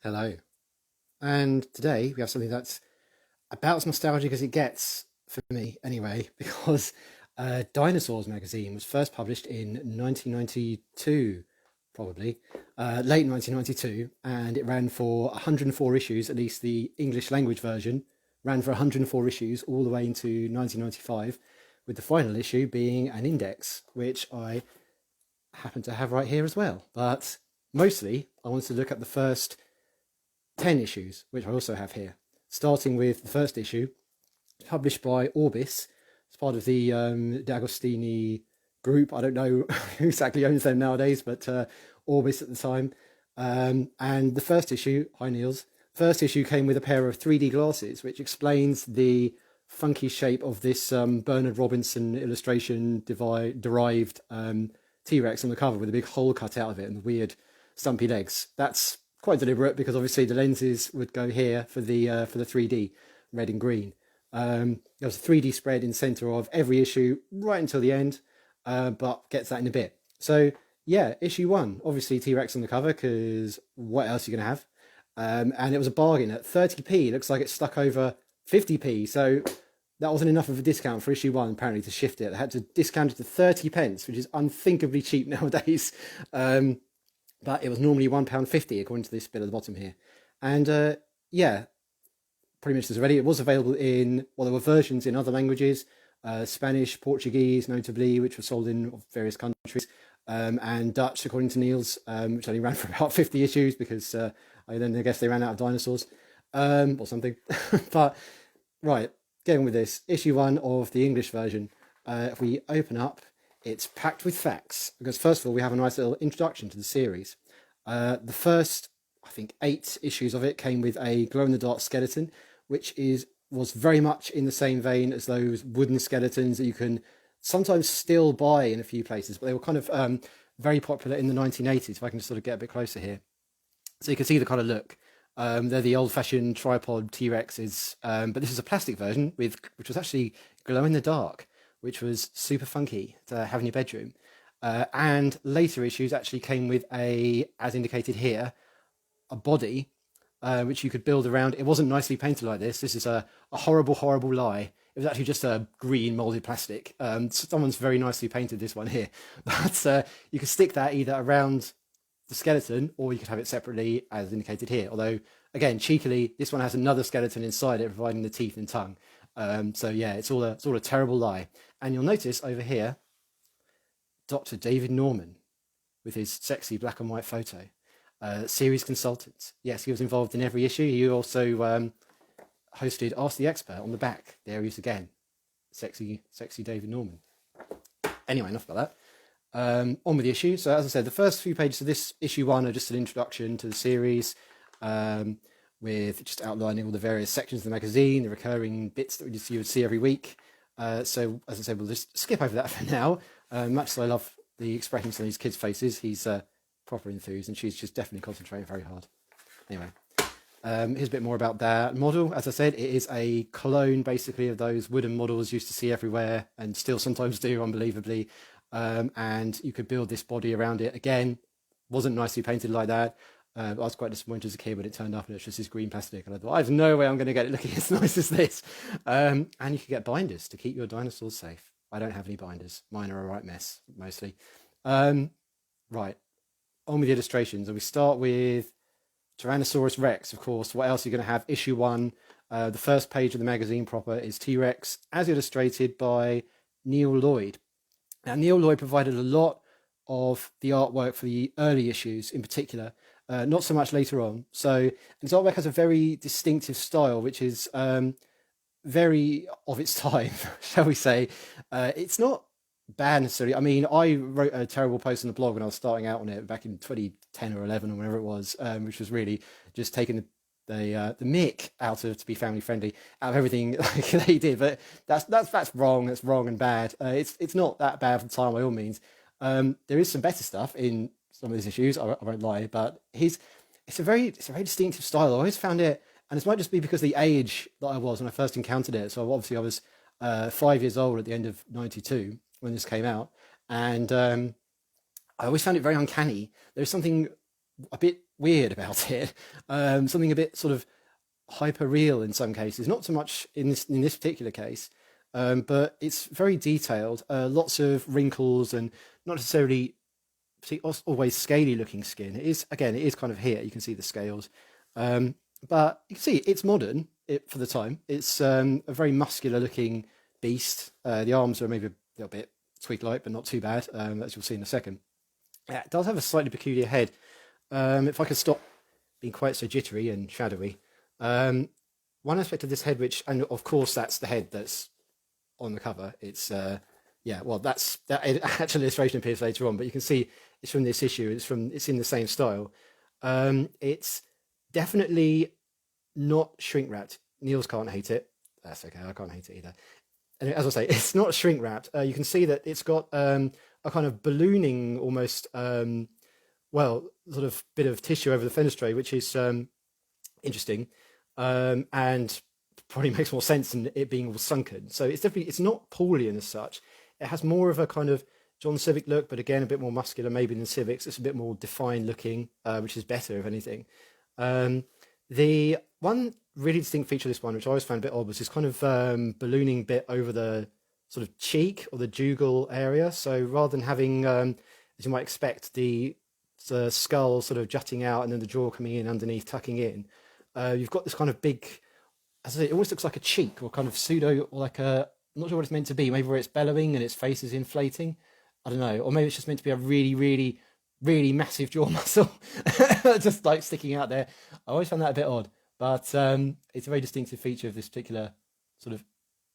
Hello. And today we have something that's about as nostalgic as it gets for me, anyway, because Dinosaurs magazine was first published in 1992, probably, late 1992, and it ran for 104 issues, at least the English language version ran for 104 issues all the way into 1995, with the final issue being an index, which I happen to have right here as well. But mostly, I wanted to look at the first 10 issues, which I also have here, starting with the first issue, published by Orbis. It's part of the D'Agostini group. I don't know who exactly owns them nowadays, but Orbis at the time. And the first issue, hi Niels, first issue came with a pair of 3D glasses, which explains the funky shape of this Bernard Robinson illustration derived T-Rex on the cover with a big hole cut out of it and the weird stumpy legs. That's quite deliberate because obviously the lenses would go here for the 3D red and green. There was a 3D spread in the center of every issue right until the end, but gets that in a bit. So yeah, issue one, obviously T-Rex on the cover because what else are you going to have? And it was a bargain at 30p. Looks like it stuck over 50p. So that wasn't enough of a discount for issue one, apparently, to shift it. They had to discount it to 30 pence, which is unthinkably cheap nowadays. But it was normally £1.50 according to this bit at the bottom here. And yeah, pretty much as ready. It was available in, well, there were versions in other languages, Spanish, Portuguese, notably, which were sold in various countries, and Dutch, according to Niels, which only ran for about 50 issues because I guess they ran out of dinosaurs or something. But right, getting with this, issue one of the English version. If we open up, it's packed with facts because first of all we have a nice little introduction to the series. The first, I think, 8 issues of it came with a glow-in-the-dark skeleton, which was very much in the same vein as those wooden skeletons that you can sometimes still buy in a few places, but they were kind of very popular in the 1980s. If I can just sort of get a bit closer here, so you can see the kind of look. They're the old-fashioned tripod T-Rexes, but this is a plastic version which was actually glow-in-the-dark, which was super funky to have in your bedroom. And later issues actually came with as indicated here, a body which you could build around. It wasn't nicely painted like this. This is a horrible, horrible lie. It was actually just a green molded plastic. Someone's very nicely painted this one here. But you could stick that either around the skeleton or you could have it separately as indicated here. Although, again, cheekily, this one has another skeleton inside it providing the teeth and tongue. So yeah, it's all a terrible lie. And you'll notice over here, Dr. David Norman with his sexy black and white photo. Series consultant. Yes, he was involved in every issue. He also hosted Ask the Expert on the back. There he is again. Sexy David Norman. Anyway, enough about that. On with the issue. So as I said, the first few pages of this issue one are just an introduction to the series, with just outlining all the various sections of the magazine, the recurring bits that you would see every week. So as I said, we'll just skip over that for now. Much as I love the expressions on these kids' faces, he's proper enthused, and she's just definitely concentrating very hard. Anyway, here's a bit more about that model. As I said, it is a clone basically of those wooden models you used to see everywhere and still sometimes do, unbelievably. And you could build this body around it. Again, wasn't nicely painted like that. I was quite disappointed as a kid when it turned up and it's just this green plastic, and I thought, I've no way I'm going to get it looking as nice as this. And you could get binders to keep your dinosaurs safe. I don't have any binders. Mine are a right mess, mostly. Right, on with the illustrations, and we start with Tyrannosaurus Rex, of course. What else are you going to have? Issue one, the first page of the magazine proper is T-Rex, as illustrated by Neil Lloyd. Now, Neil Lloyd provided a lot of the artwork for the early issues in particular, not so much later on. So his artwork has a very distinctive style, which is very of its time, shall we say. It's not bad necessarily. I mean, I wrote a terrible post on the blog when I was starting out on it back in 2010 or 11 or whenever it was, which was really just taking the mick out of, to be family friendly, out of everything like they did. But that's wrong. That's wrong and bad. It's not that bad for the time by all means. There is some better stuff in some of these issues. I won't lie, but it's a very distinctive style. I always found it, and this might just be because of the age that I was when I first encountered it. So obviously I was 5 years old at the end of '92 when this came out, and I always found it very uncanny. There's something a bit weird about it. Something a bit sort of hyper real in some cases, not so much in this particular case, but it's very detailed. Lots of wrinkles and not necessarily always scaly looking skin. It is again, it is kind of here. You can see the scales, um, but you can see it's modern for the time. It's a very muscular looking beast. The arms are maybe a little bit twig-like, but not too bad, as you'll see in a second. Yeah, it does have a slightly peculiar head. If I could stop being quite so jittery and shadowy, um, one aspect of this head, which, and of course that's the head that's on the cover. It's yeah, well, that's that actual illustration appears later on, but you can see it's from this issue. It's in the same style. It's definitely not shrink wrapped. Niels can't hate it. That's okay. I can't hate it either. And as I say, it's not shrink wrapped. You can see that it's got a kind of ballooning almost, well, sort of bit of tissue over the fenestrae, which is interesting, and probably makes more sense than it being all sunken. So it's definitely, it's not Paulian as such. It has more of a kind of John Civic look, but again a bit more muscular maybe than Civic's. It's a bit more defined looking, which is better if anything. The one really distinct feature of this one, which I always found a bit odd, was this kind of ballooning bit over the sort of cheek or the jugal area. So rather than having, as you might expect, the skull sort of jutting out and then the jaw coming in underneath, tucking in, you've got this kind of big, as I say, it almost looks like a cheek or kind of pseudo, or like a, I'm not sure what it's meant to be. Maybe where it's bellowing and its face is inflating. I don't know. Or maybe it's just meant to be a really, really, really massive jaw muscle, just like sticking out there. I always found that a bit odd, but it's a very distinctive feature of this particular sort of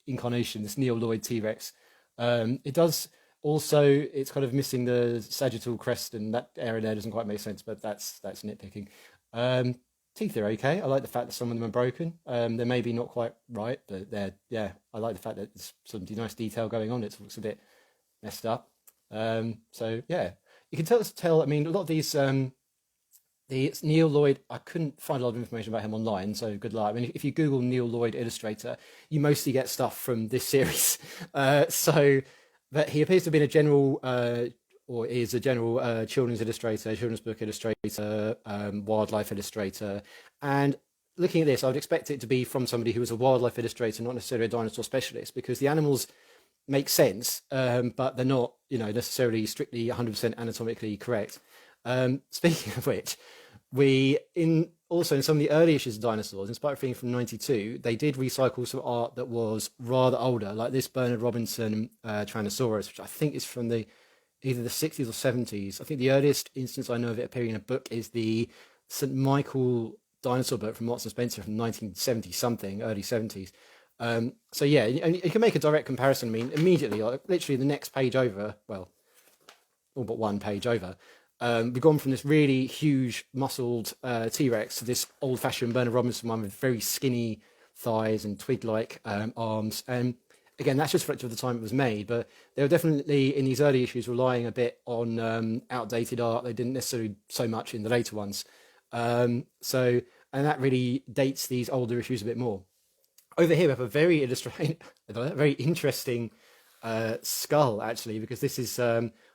incarnation, this Neil Lloyd T-Rex. It does also, it's kind of missing the sagittal crest, and that area there doesn't quite make sense, but that's nitpicking. Teeth are okay. I like the fact that some of them are broken. They're maybe not quite right, but yeah. I like the fact that there's some nice detail going on. It looks a bit messed up. So yeah, you can tell. I mean, a lot of these. The Neil Lloyd, I couldn't find a lot of information about him online, so good luck. I mean, if you Google Neil Lloyd illustrator, you mostly get stuff from this series. So, but he appears to have been a general, or is a general children's illustrator, children's book illustrator, wildlife illustrator. And looking at this, I would expect it to be from somebody who was a wildlife illustrator, not necessarily a dinosaur specialist, because the animals make sense, but they're not, necessarily strictly 100% anatomically correct. Speaking of which, also in some of the early issues of Dinosaurs, in Spider Thing from '92, they did recycle some art that was rather older, like this Bernard Robinson Tyrannosaurus, which I think is from either the 60s or 70s. I think the earliest instance I know of it appearing in a book is the St. Michael dinosaur book from Marks and Spencer from 1970 something, early 70s. So yeah, you can make a direct comparison. I mean, immediately, like literally the next page over, well, all but one page over, we've gone from this really huge muscled T-Rex to this old-fashioned Bernard Robinson one with very skinny thighs and twig-like arms. And again, that's just reflective of the time it was made, but they were definitely in these early issues relying a bit on outdated art. They didn't necessarily so much in the later ones. And that really dates these older issues a bit more. Over here we have a very very interesting skull, actually, because this is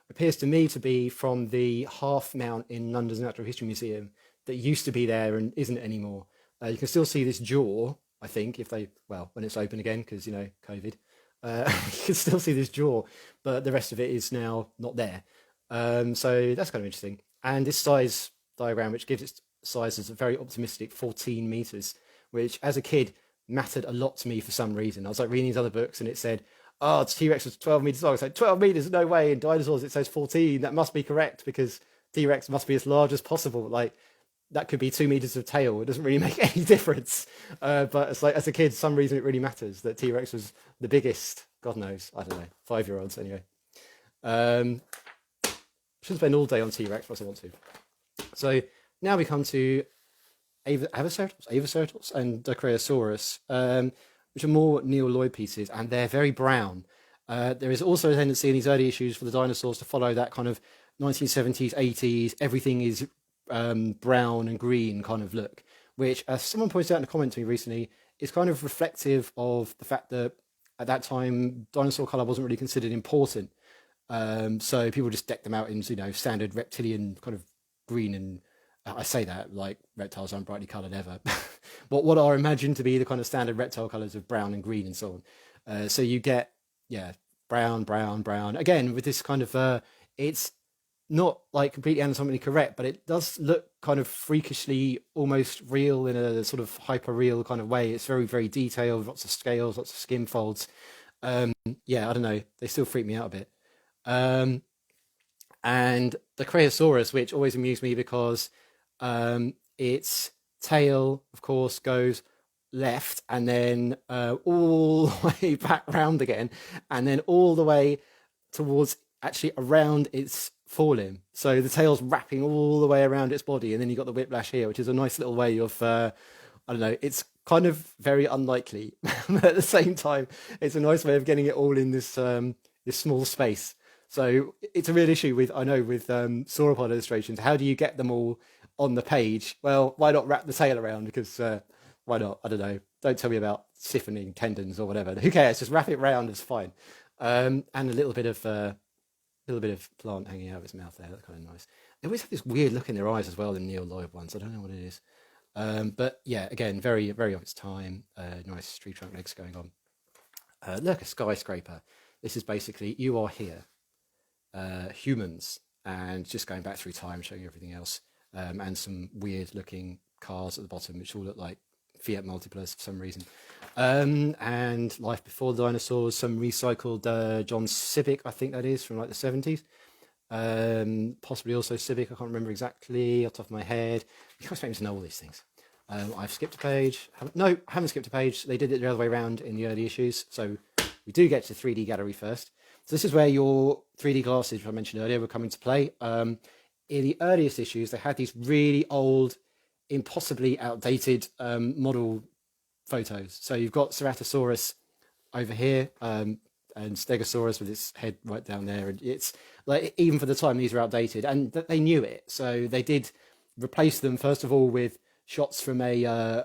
appears to me to be from the half mount in London's Natural History Museum that used to be there and isn't anymore. You can still see this jaw, I think, when it's open again, because, COVID. You can still see this jaw, but the rest of it is now not there. So that's kind of interesting. And this size diagram, which gives its size as a very optimistic 14 meters, which as a kid mattered a lot to me for some reason. I was like reading these other books and it said, oh, T-Rex was 12 meters long. It's like 12 meters, no way. In Dinosaurs, it says 14. That must be correct because T-Rex must be as large as possible. Like, that could be 2 meters of tail. It doesn't really make any difference. But it's like, as a kid, some reason it really matters that T-Rex was the biggest. God knows. I don't know. 5-year-olds, anyway. Shouldn't spend all day on T-Rex, but I want to. So now we come to Avaceratops and Dicraeosaurus, which are more Neil Lloyd pieces, and they're very brown. There is also a tendency in these early issues for the dinosaurs to follow that kind of 1970s, 80s, everything is brown and green kind of look, which, as someone pointed out in a comment to me recently, is kind of reflective of the fact that at that time, dinosaur colour wasn't really considered important. So people just decked them out in, standard reptilian kind of green and I say that like reptiles aren't brightly coloured ever. What are imagined to be the kind of standard reptile colours of brown and green and so on. So you get, yeah, brown, brown, brown. Again, with this kind of, it's not like completely anatomically correct, but it does look kind of freakishly almost real in a sort of hyper real kind of way. It's very, very detailed, lots of scales, lots of skin folds. Yeah, I don't know. They still freak me out a bit. Um, and the Creosaurus, which always amused me because its tail, of course, goes left and then all the way back round again, and then all the way towards actually around its forelimb. So the tail's wrapping all the way around its body, and then you got the whiplash here, which is a nice little way of, I don't know, it's kind of very unlikely, but at the same time, it's a nice way of getting it all in this small space. So it's a real issue with, I know, with sauropod illustrations. How do you get them all on the page? Well, why not wrap the tail around? Because why not? I don't know. Don't tell me about siphoning tendons or whatever. Who cares? Just wrap it round. It's fine. And a little bit of plant hanging out of its mouth there. That's kind of nice. They always have this weird look in their eyes as well, the neoloid ones. I don't know what it is. But yeah, again, very, very of its time. Nice tree trunk legs going on. Look, a skyscraper. This is basically, you are here, humans, and just going back through time, showing you everything else, and some weird looking cars at the bottom, which all look like Fiat Multiplas for some reason. And life before the dinosaurs, some recycled John Civic, I think that is, from like the 70s. Possibly also Civic, I can't remember exactly off the top of my head. You can't expect me to know all these things. I've skipped a page. I haven't skipped a page. They did it the other way around in the early issues. So we do get to 3D gallery first. So this is where your 3D glasses, which I mentioned earlier, were coming to play. In the earliest issues, they had these really old, impossibly outdated model photos. So you've got Ceratosaurus over here, and Stegosaurus with its head right down there. And it's like, even for the time, these are outdated, and they knew it. So they did replace them, first of all, with shots from a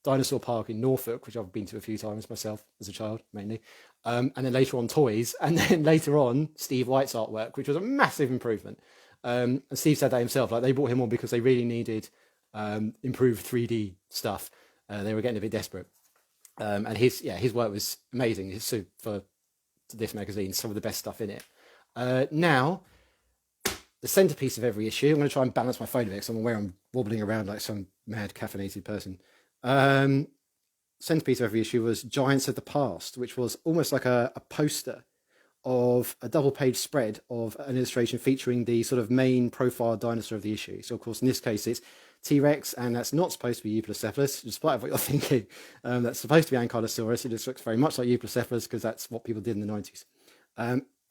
dinosaur park in Norfolk, which I've been to a few times myself as a child, mainly. And then later on toys, and then later on Steve White's artwork, which was a massive improvement. And Steve said that himself, like they brought him on because they really needed improved 3D stuff. They were getting a bit desperate. And his work was amazing. So for this magazine, some of the best stuff in it. Now, the centerpiece of every issue, I'm going to try and balance my phone a bit because I'm aware I'm wobbling around like some mad caffeinated person. Centerpiece of every issue was Giants of the Past, which was almost like a poster of a double page spread of an illustration featuring the sort of main profile dinosaur of the issue. So, of course, in this case, it's T-Rex, and that's not supposed to be Euplocephalus, despite what you're thinking. That's supposed to be Ankylosaurus. It just looks very much like Euplocephalus because that's what people did in the 90s.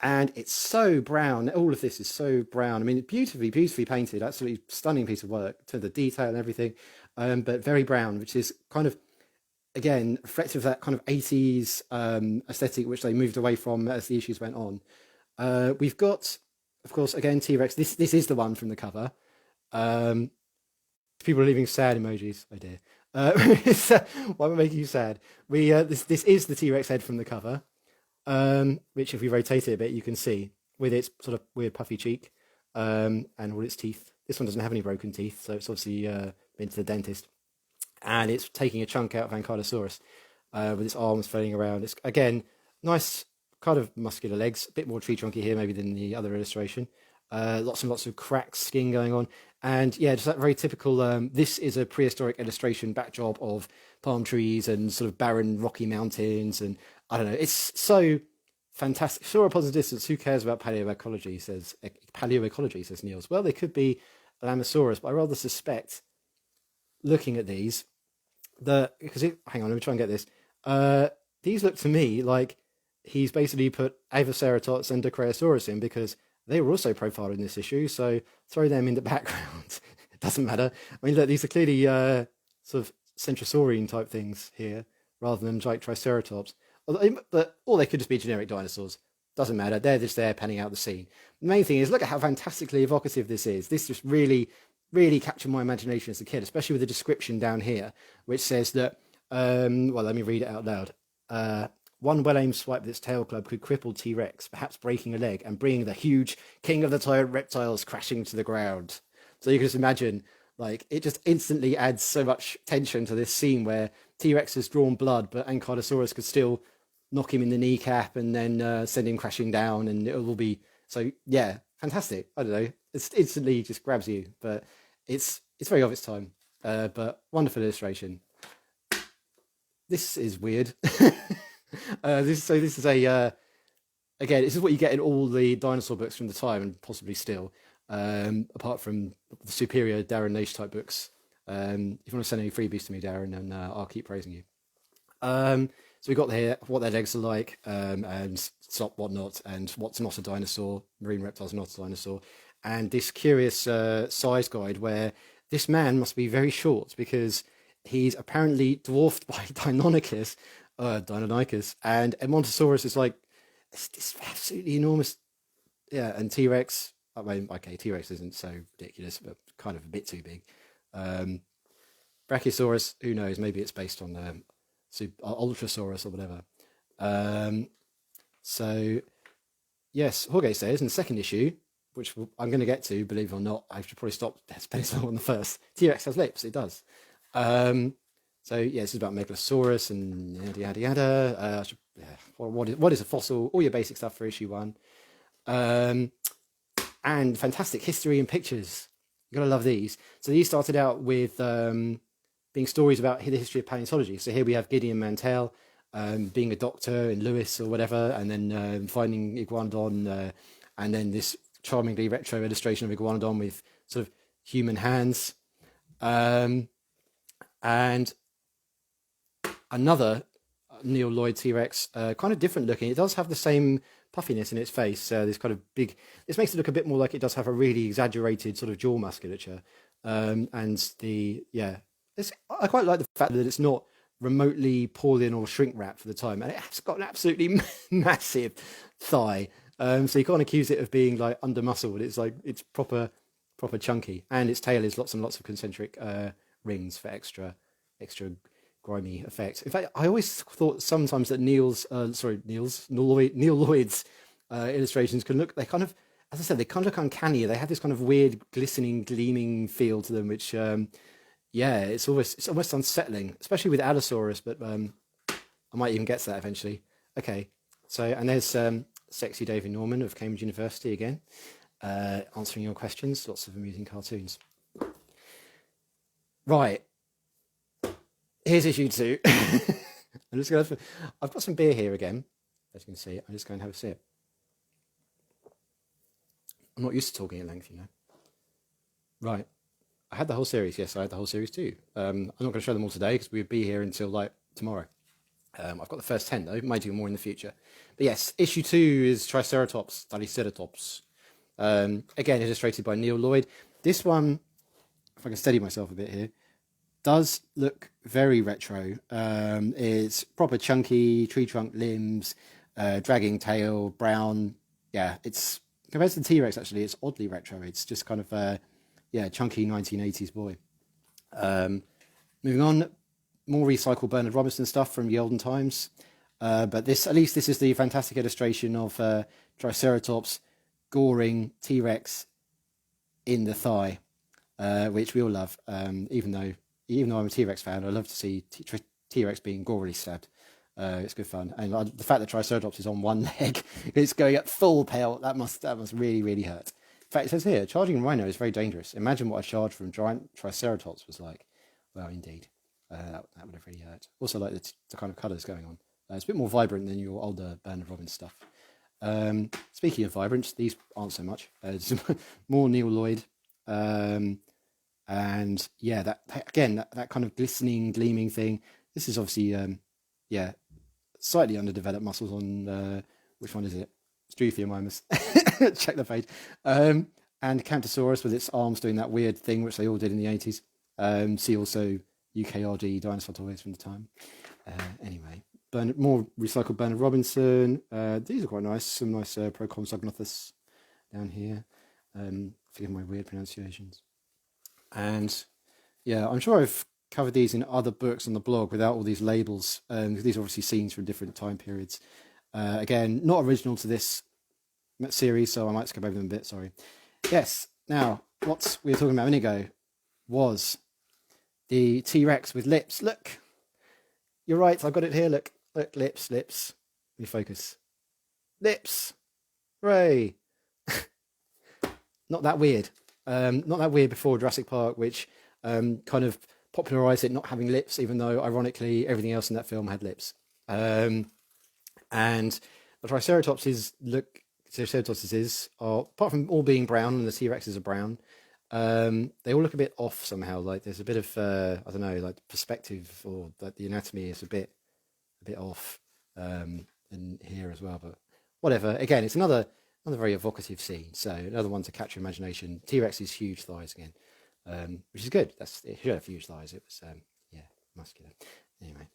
And it's so brown. All of this is so brown. I mean, beautifully, beautifully painted. Absolutely stunning piece of work to the detail and everything, but very brown, which is kind of, again, reflective of that kind of 80s aesthetic which they moved away from as the issues went on. We've got, of course, again, T-Rex. This is the one from the cover. People are leaving sad emojis. Oh dear. Why am I making you sad? This is the T-Rex head from the cover, which if we rotate it a bit, you can see with its sort of weird puffy cheek and all its teeth. This one doesn't have any broken teeth, so it's obviously been to the dentist. And it's taking a chunk out of Ankylosaurus with its arms flailing around. It's, again, nice kind of muscular legs, a bit more tree trunky here maybe than the other illustration. Lots and lots of cracked skin going on. And yeah, just that very typical, this is a prehistoric illustration backdrop of palm trees and sort of barren rocky mountains. And I don't know, it's so fantastic. Sauropods in distance, who cares about paleoecology, says Niels. Well, they could be Lamosaurus, but I rather suspect, looking at these, hang on, let me try and get this. These look to me like he's basically put Avaceratops and Dicraeosaurus in because they were also profiled in this issue, so throw them in the background. It doesn't matter. I mean, look, these are clearly sort of Centrosaurian type things here, rather than like Triceratops. But or they could just be generic dinosaurs. Doesn't matter. They're just there panning out the scene. The main thing is, look at how fantastically evocative this is. This just really, really captured my imagination as a kid, especially with the description down here, which says that, well, let me read it out loud. One well-aimed swipe with its tail club could cripple T-Rex, perhaps breaking a leg and bringing the huge king of the tyrant reptiles crashing to the ground. So you can just imagine, like, it just instantly adds so much tension to this scene where T-Rex has drawn blood, but Ankylosaurus could still knock him in the kneecap and then send him crashing down, and it will be so. Yeah, fantastic. I don't know. It's instantly just grabs you, but it's very of its time. But wonderful illustration. This is weird. This is a again. This is what you get in all the dinosaur books from the time, and possibly still, apart from the superior Darren Naish type books. If you want to send any freebies to me, Darren, and I'll keep praising you. So we got here what their legs are like, and stop whatnot, and what's not a dinosaur, marine reptiles not a dinosaur, and this curious size guide where this man must be very short because he's apparently dwarfed by Deinonychus, and Edmontosaurus is like this absolutely enormous, yeah, and T-Rex. I mean, okay, T-Rex isn't so ridiculous, but kind of a bit too big. Brachiosaurus, who knows? Maybe it's based on Ultrasaurus or whatever. So, yes, Jorge says in the second issue, which I'm going to get to, believe it or not, I should probably stop spending so long on the first. T-Rex has lips, it does. So, yeah, this is about Megalosaurus and yada, yada, yada. What is a fossil? All your basic stuff for issue 1. And fantastic history and pictures. You're going to love these. So these started out with being stories about the history of paleontology. So here we have Gideon Mantell being a doctor in Lewis or whatever, and then finding Iguanodon, and then this charmingly retro illustration of Iguanodon with sort of human hands. And another Neil Lloyd T-Rex, kind of different looking. It does have the same puffiness in its face. This kind of big. This makes it look a bit more like it does have a really exaggerated sort of jaw musculature. And I quite like the fact that it's not remotely pulled-in or shrink-wrapped for the time, and it's got an absolutely massive thigh. So you can't accuse it of being like under-muscled. It's like it's proper chunky, and its tail is lots and lots of concentric rings for extra grimy effect. In fact, I always thought sometimes that Neil Lloyd's illustrations can look. They kind of, as I said, they kind of look uncanny. They have this kind of weird, glistening, gleaming feel to them, which, it's almost unsettling, especially with Allosaurus. But I might even get to that eventually. Okay, so and there's sexy David Norman of Cambridge University again, answering your questions. Lots of amusing cartoons. Right. Here's issue 2. I've got some beer here again, as you can see. I'm just going to have a sip. I'm not used to talking at length, you know. Right. I had the whole series. Yes, I had the whole series too. I'm not going to show them all today because we'd be here until like tomorrow. I've got the first 10 though. Might do more in the future. But yes, issue 2 is Triceratops, Triceratops. Again, illustrated by Neil Lloyd. This one, if I can steady myself a bit here, does look very retro. It's proper chunky, tree trunk limbs, dragging tail, brown. Yeah, it's compared to the T-Rex actually, it's oddly retro. It's just kind of chunky 1980s boy. Moving on, more recycled Bernard Robinson stuff from the olden times. But this is the fantastic illustration of Triceratops goring T-Rex in the thigh, which we all love, even though I'm a T-Rex fan, I love to see T-Rex being gorily stabbed. It's good fun. And the fact that Triceratops is on one leg, it's going at full pelt, that must really, really hurt. In fact, it says here, charging a rhino is very dangerous. Imagine what a charge from giant Triceratops was like. Well, indeed. That would have really hurt. Also like the kind of colours going on. It's a bit more vibrant than your older Bernard Robbins stuff. Speaking of vibrance, these aren't so much. More Neil Lloyd. And yeah, that kind of glistening, gleaming thing. This is obviously, slightly underdeveloped muscles on, which one is it? Struthiomimus. Check the page. And Camptosaurus with its arms doing that weird thing, which they all did in the 80s. See also UKRD dinosaur toys from the time. Anyway, more recycled Bernard Robinson. These are quite nice. Some nice Proconsognathus down here. Forgive my weird pronunciations. And yeah, I'm sure I've covered these in other books on the blog without all these labels. These are obviously scenes from different time periods. Again, not original to this series, so I might skip over them a bit, sorry. Yes, now, what we were talking about a minute ago was the T-Rex with lips. Look, you're right. I've got it here. Look, lips. Let me focus. Lips. Hooray! Not that weird. Not that weird before Jurassic Park, which kind of popularised it not having lips, even though ironically everything else in that film had lips. And the Triceratopses are, apart from all being brown and the T-Rexes are brown, they all look a bit off somehow. Like there's a bit of I don't know, like perspective or like the anatomy is a bit off in here as well. But whatever. Again, it's another very evocative scene. So another one to catch your imagination. T-Rex's huge thighs again, which is good. It should have huge thighs. It was yeah, muscular. Anyway,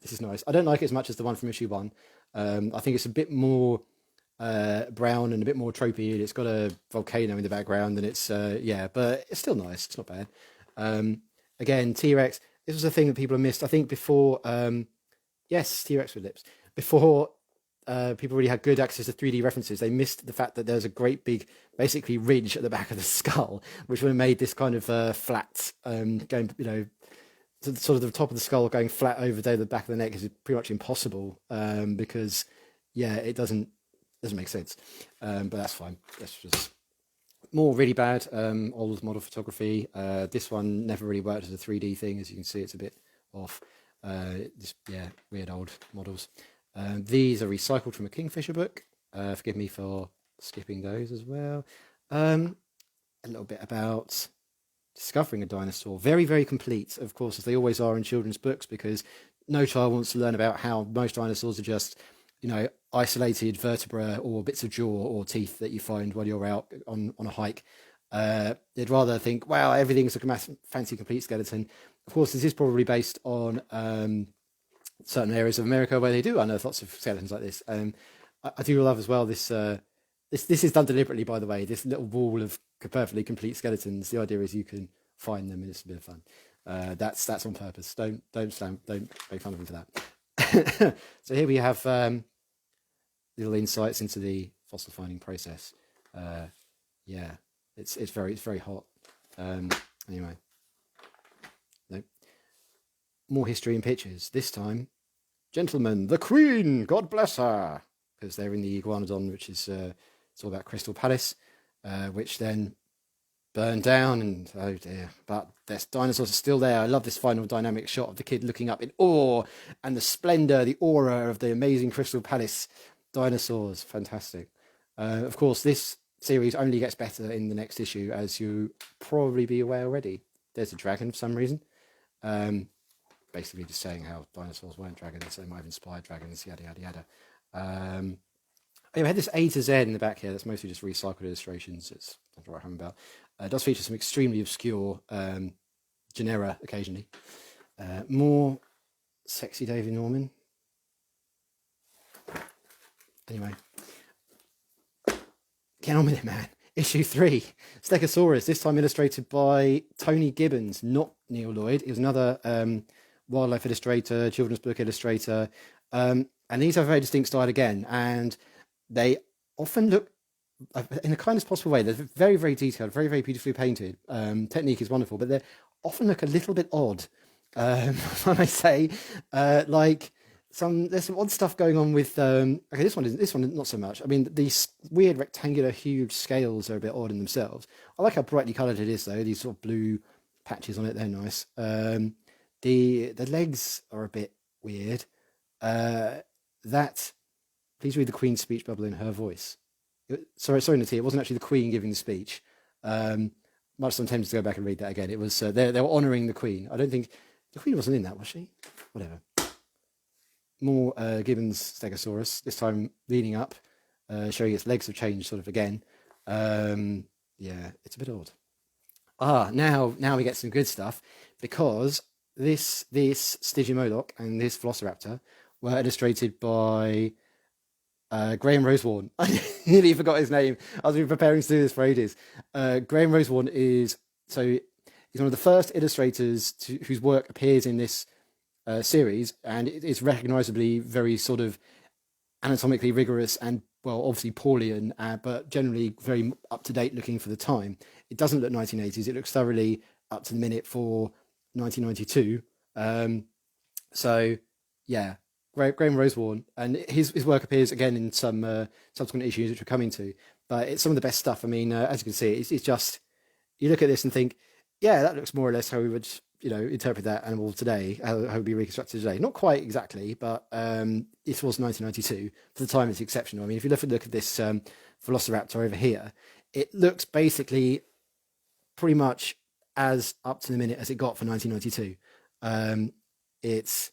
this is nice. I don't like it as much as the one from issue 1. I think it's a bit more brown and a bit more tropey. It's got a volcano in the background, and it's yeah, but it's still nice. It's not bad. Again, T-Rex. This was a thing that people have missed. I think before. Yes, T-Rex with lips. Before people really had good access to 3D references, they missed the fact that there's a great big, basically ridge at the back of the skull, which would have made this kind of flat, going, you know, to sort of the top of the skull going flat over the back of the neck is pretty much impossible because, yeah, it doesn't make sense. But that's fine. That's just more really bad old model photography. This one never really worked as a 3D thing, as you can see. It's a bit off. Just yeah, weird old models. These are recycled from a Kingfisher book. Forgive me for skipping those as well. A little bit about discovering a dinosaur. Very, very complete, of course, as they always are in children's books, because no child wants to learn about how most dinosaurs are just, you know, isolated vertebrae or bits of jaw or teeth that you find while you're out on a hike. They'd rather think, wow, everything's a fancy complete skeleton. Of course, this is probably based on certain areas of America where they do unearth lots of skeletons like this. I do love as well this is done deliberately, by the way. This little wall of perfectly complete skeletons. The idea is you can find them, and it's a bit of fun. That's on purpose. Don't make fun of me for that. So here we have little insights into the fossil finding process. Yeah, it's very hot. Anyway. More history and pictures. This time, gentlemen, the Queen, God bless her, because they're in the Iguanodon, which is it's all about Crystal Palace, which then burned down, and oh dear, but there's dinosaurs are still there. I love this final dynamic shot of the kid looking up in awe and the splendor, the aura of the amazing Crystal Palace dinosaurs. Fantastic. Of course, this series only gets better in the next issue, as you probably be aware already. There's a dragon for some reason. Basically just saying how dinosaurs weren't dragons, they might have inspired dragons, yada, yada, yada. Anyway, I had this A to Z in the back here. That's mostly just recycled illustrations. It's not what I'm about. It does feature some extremely obscure genera occasionally. More sexy David Norman. Anyway. Get on with it, man. Issue 3, Stegosaurus, this time illustrated by Tony Gibbons, not Neil Lloyd. He was another wildlife illustrator, children's book illustrator. And these have a very distinct style again. And they often look, in the kindest possible way, they're very, very detailed, very, very beautifully painted. Technique is wonderful, but they often look a little bit odd. I may say, like, there's some odd stuff going on with okay, this one not so much. I mean, these weird rectangular huge scales are a bit odd in themselves. I like how brightly coloured it is though. These sort of blue patches on it, they're nice. The legs are a bit weird. Please read the Queen's speech bubble in her voice. Sorry, Natty, it wasn't actually the Queen giving the speech. Much I'm tempted to go back and read that again. It was they were honouring the Queen. I don't think the Queen wasn't in that, was she? Whatever. More Gibbons Stegosaurus, this time leaning up, showing its legs have changed sort of again. Yeah, it's a bit odd. Now we get some good stuff, because this Stygimoloch and this Velociraptor were illustrated by Graham Rosewarne. I nearly forgot his name. I was preparing to do this for ages. Graham Rosewarne he's one of the first illustrators whose work appears in this series, and it is recognisably very sort of anatomically rigorous and, well, obviously Paulian, but generally very up to date looking for the time. it doesn't look 1980s. It looks thoroughly up to the minute for 1992. So yeah, Graham Rosewarne, and his work appears again in some subsequent issues which we're coming to. But it's some of the best stuff. I mean, as you can see, it's just you look at this and think, yeah, that looks more or less how we would interpret that animal today, how it would be reconstructed today. Not quite exactly, but it was 1992. For the time, it's exceptional. I mean, if you look at this Velociraptor over here, it looks basically pretty much as up to the minute as it got for 1992. It's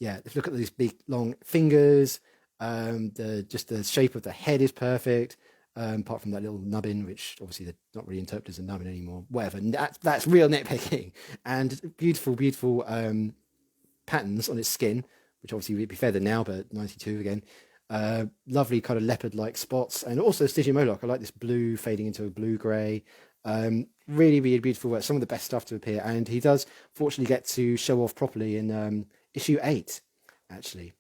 yeah. If you look at these big long fingers, the shape of the head is perfect. Apart from that little nubbin, which obviously they're not really interpreted as a nubbin anymore. Whatever. That's real nitpicking. And beautiful patterns on its skin, which obviously would be feathered now, but 92 again. Lovely kind of leopard-like spots, and also Stygimoloch. I like this blue fading into a blue-grey. Really, really beautiful work. Some of the best stuff to appear, and he does fortunately get to show off properly in issue 8, actually.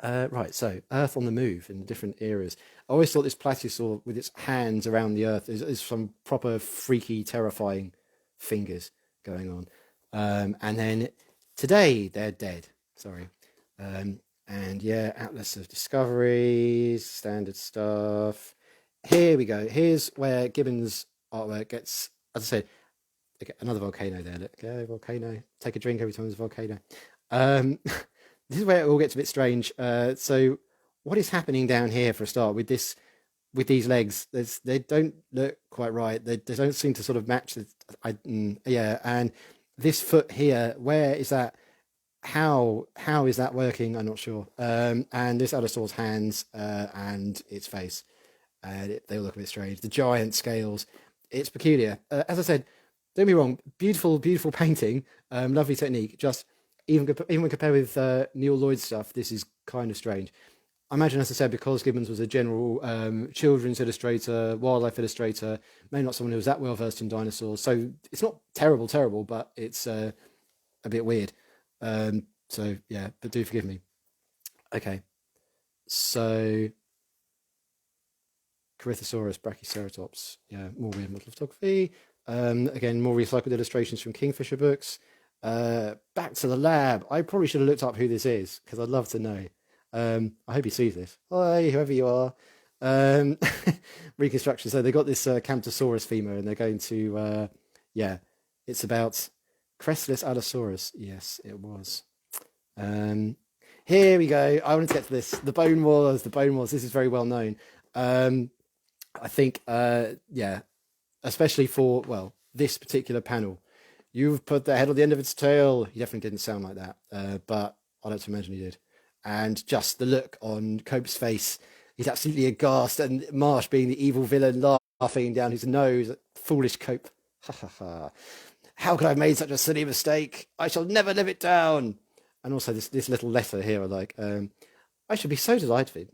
Right, so Earth on the Move in different eras. I always thought this Plateosaur with its hands around the Earth is some proper freaky, terrifying fingers going on. And then today they're dead. Sorry. And yeah, Atlas of Discoveries, standard stuff. Here we go. Here's where Gibbons' artwork gets, as I said, another volcano there. Look, go volcano. Take a drink every time there's a volcano. This is where it all gets a bit strange. So what is happening down here for a start with these legs? They don't look quite right. They don't seem to sort of match. Yeah, and this foot here, where is that? How is that working? I'm not sure. And this Allosaur's hands and its face, they all look a bit strange. The giant scales, it's peculiar. As I said, don't be wrong. Beautiful painting, lovely technique. Just even when compared with Neil Lloyd's stuff, this is kind of strange. I imagine, as I said, because Gibbons was a general children's illustrator, wildlife illustrator, maybe not someone who was that well versed in dinosaurs. So it's not terrible, but it's a bit weird. So yeah, but do forgive me. Okay, so Corythosaurus, Brachioceratops. Yeah, more weird model photography. Again, more recycled illustrations from Kingfisher books. Back to the lab. I probably should have looked up who this is because I'd love to know. I hope he sees this. Hi, whoever you are. Reconstruction. So they got this Camptosaurus femur, and they're going to yeah, it's about Crestless Allosaurus. Yes, it was. Here we go. I wanted to get to this. The Bone Wars. This is very well known. I think yeah, especially for this particular panel. You've put the head on the end of its tail. He definitely didn't sound like that, but I like to imagine he did. And just the look on Cope's face, he's absolutely aghast, and Marsh being the evil villain laughing down his nose. Foolish Cope. Ha ha ha. How could I have made such a silly mistake? I shall never live it down. And also this little letter here, like, I should be so delighted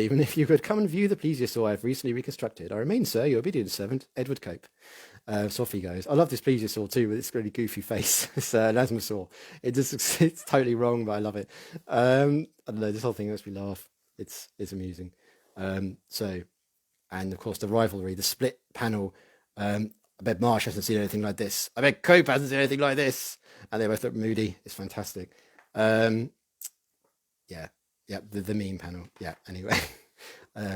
even if you could come and view the plesiosaur I've recently reconstructed. I remain, sir, your obedient servant, Edward Cope. So off he goes. I love this plesiosaur too, with its really goofy face. It's Lasmosaur. It's totally wrong, but I love it. I don't know, this whole thing makes me laugh. It's amusing. So, and of course the rivalry, the split panel. I bet Marsh hasn't seen anything like this. I bet Cope hasn't seen anything like this. And they both look moody. It's fantastic. Yeah, the meme panel. Yeah, anyway.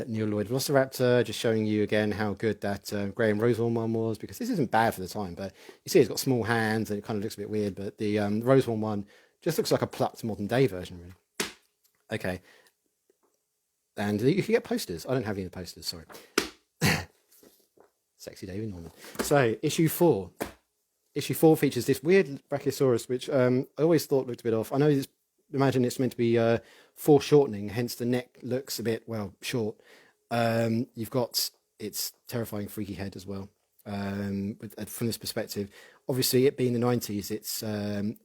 Neil Lloyd Velociraptor, just showing you again how good that Graham Rosewarne one was, because this isn't bad for the time, but you see it's got small hands and it kind of looks a bit weird, but the Rosewarne one just looks like a plucked modern day version, really. Okay. And you can get posters. I don't have any of the posters, sorry. Sexy David Norman. So, issue 4. Issue 4 features this weird Brachiosaurus, which I always thought looked a bit off. I know imagine it's meant to be foreshortening, hence the neck looks a bit, short. You've got its terrifying freaky head as well. From this perspective, obviously it being the 90s, it's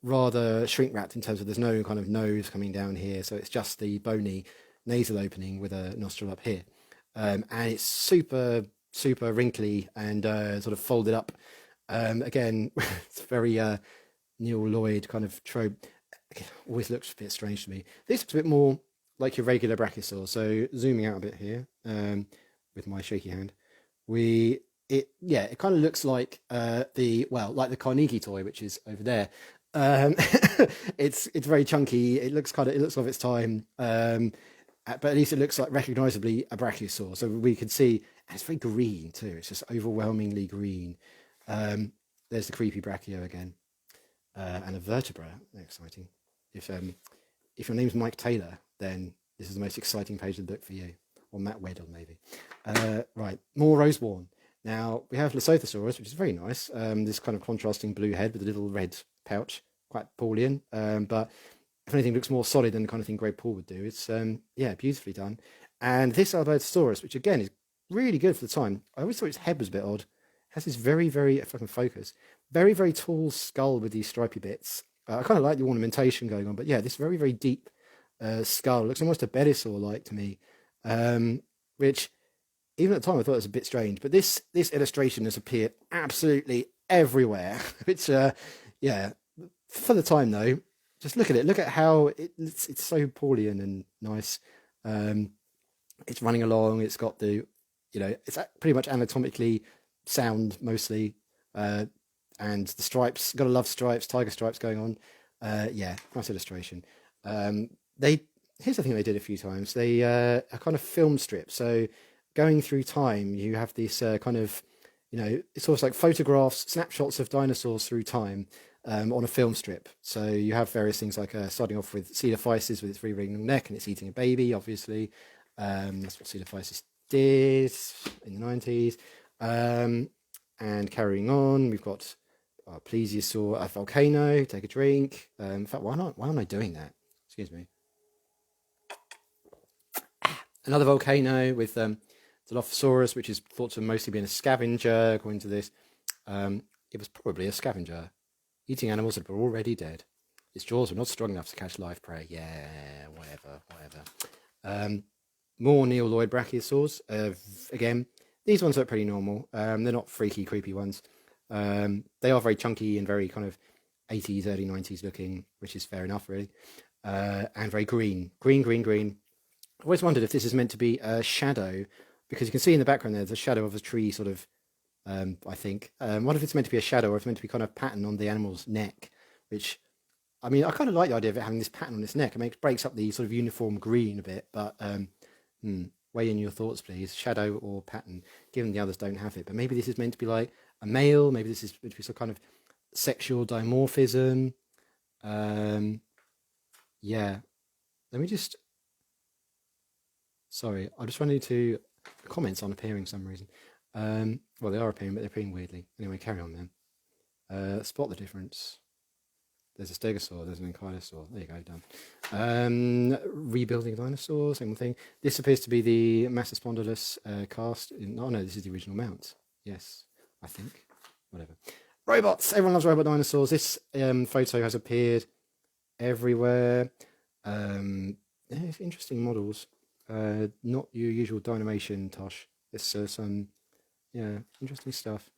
rather shrink wrapped in terms of there's no kind of nose coming down here, so it's just the bony nasal opening with a nostril up here. And it's super wrinkly and sort of folded up. Again, it's very Neil Lloyd kind of trope. Always looks a bit strange to me. This looks a bit more like your regular Brachiosaur. So zooming out a bit here with my shaky hand, we it kind of looks like like the Carnegie toy, which is over there. It's very chunky. It looks of its time. But at least it looks like recognizably a brachiosaur. So we can see, and it's very green too. It's just overwhelmingly green. There's the creepy brachio again, and a vertebra. Exciting. If your name's Mike Taylor, then this is the most exciting page of the book for you, or Matt Weddle maybe. Right, more Rosewarn. Now we have Lesothosaurus, which is very nice. This kind of contrasting blue head with a little red pouch, quite Paulian. But if anything looks more solid than the kind of thing Greg Paul would do, it's beautifully done. And this Albertosaurus, which again is really good for the time. I always thought its head was a bit odd. It has this very, very, if I can focus, very, very tall skull with these stripy bits. I kind of like the ornamentation going on, but yeah, this very, very deep skull looks almost a Belissaur-like to me, which even at the time I thought it was a bit strange. But this illustration has appeared absolutely everywhere. Which, for the time though, just look at it. Look at how it's so Paulian and nice. It's running along. It's got it's pretty much anatomically sound mostly. And the stripes, gotta love stripes, tiger stripes going on. Nice illustration. Here's the thing they did a few times. They a kind of film strip. So going through time, you have this kind of, it's almost like photographs, snapshots of dinosaurs through time on a film strip. So you have various things like starting off with Coelophysis with its very, very long neck and it's eating a baby, obviously. That's what Coelophysis did in the 90s. And carrying on, we've got plesiosaur, a volcano, take a drink. In fact, why aren't I doing that? Excuse me. Another volcano with Dilophosaurus, which is thought to have mostly been a scavenger, according to this. It was probably a scavenger, eating animals that were already dead. Its jaws were not strong enough to catch live prey. Yeah, whatever. More Neoloid brachiosaurs. Again, these ones look pretty normal. They're not freaky, creepy ones. They are very chunky and very kind of 80s, early 90s looking, which is fair enough, really. And very green. Green. I always wondered if this is meant to be a shadow, because you can see in the background there's a shadow of a tree, sort of, I think. What if it's meant to be a shadow, or if it's meant to be kind of pattern on the animal's neck, which, I mean, I kind of like the idea of it having this pattern on its neck. It breaks up the sort of uniform green a bit, but weigh in your thoughts, please. Shadow or pattern, given the others don't have it. But maybe this is meant to be like a male, maybe this is meant to be some kind of sexual dimorphism. Let me just... Sorry, I just wanted to... Comments aren't appearing for some reason. Well, they are appearing, but they're appearing weirdly. Anyway, carry on then. Spot the difference. There's a stegosaur, there's an ankylosaur. There you go, done. Rebuilding dinosaurs, same thing. This appears to be the Massospondylus cast. No, this is the original mount. Yes, I think. Whatever. Robots! Everyone loves robot dinosaurs. This photo has appeared everywhere. It's interesting models. Not your usual Dynamation tosh. This some interesting stuff.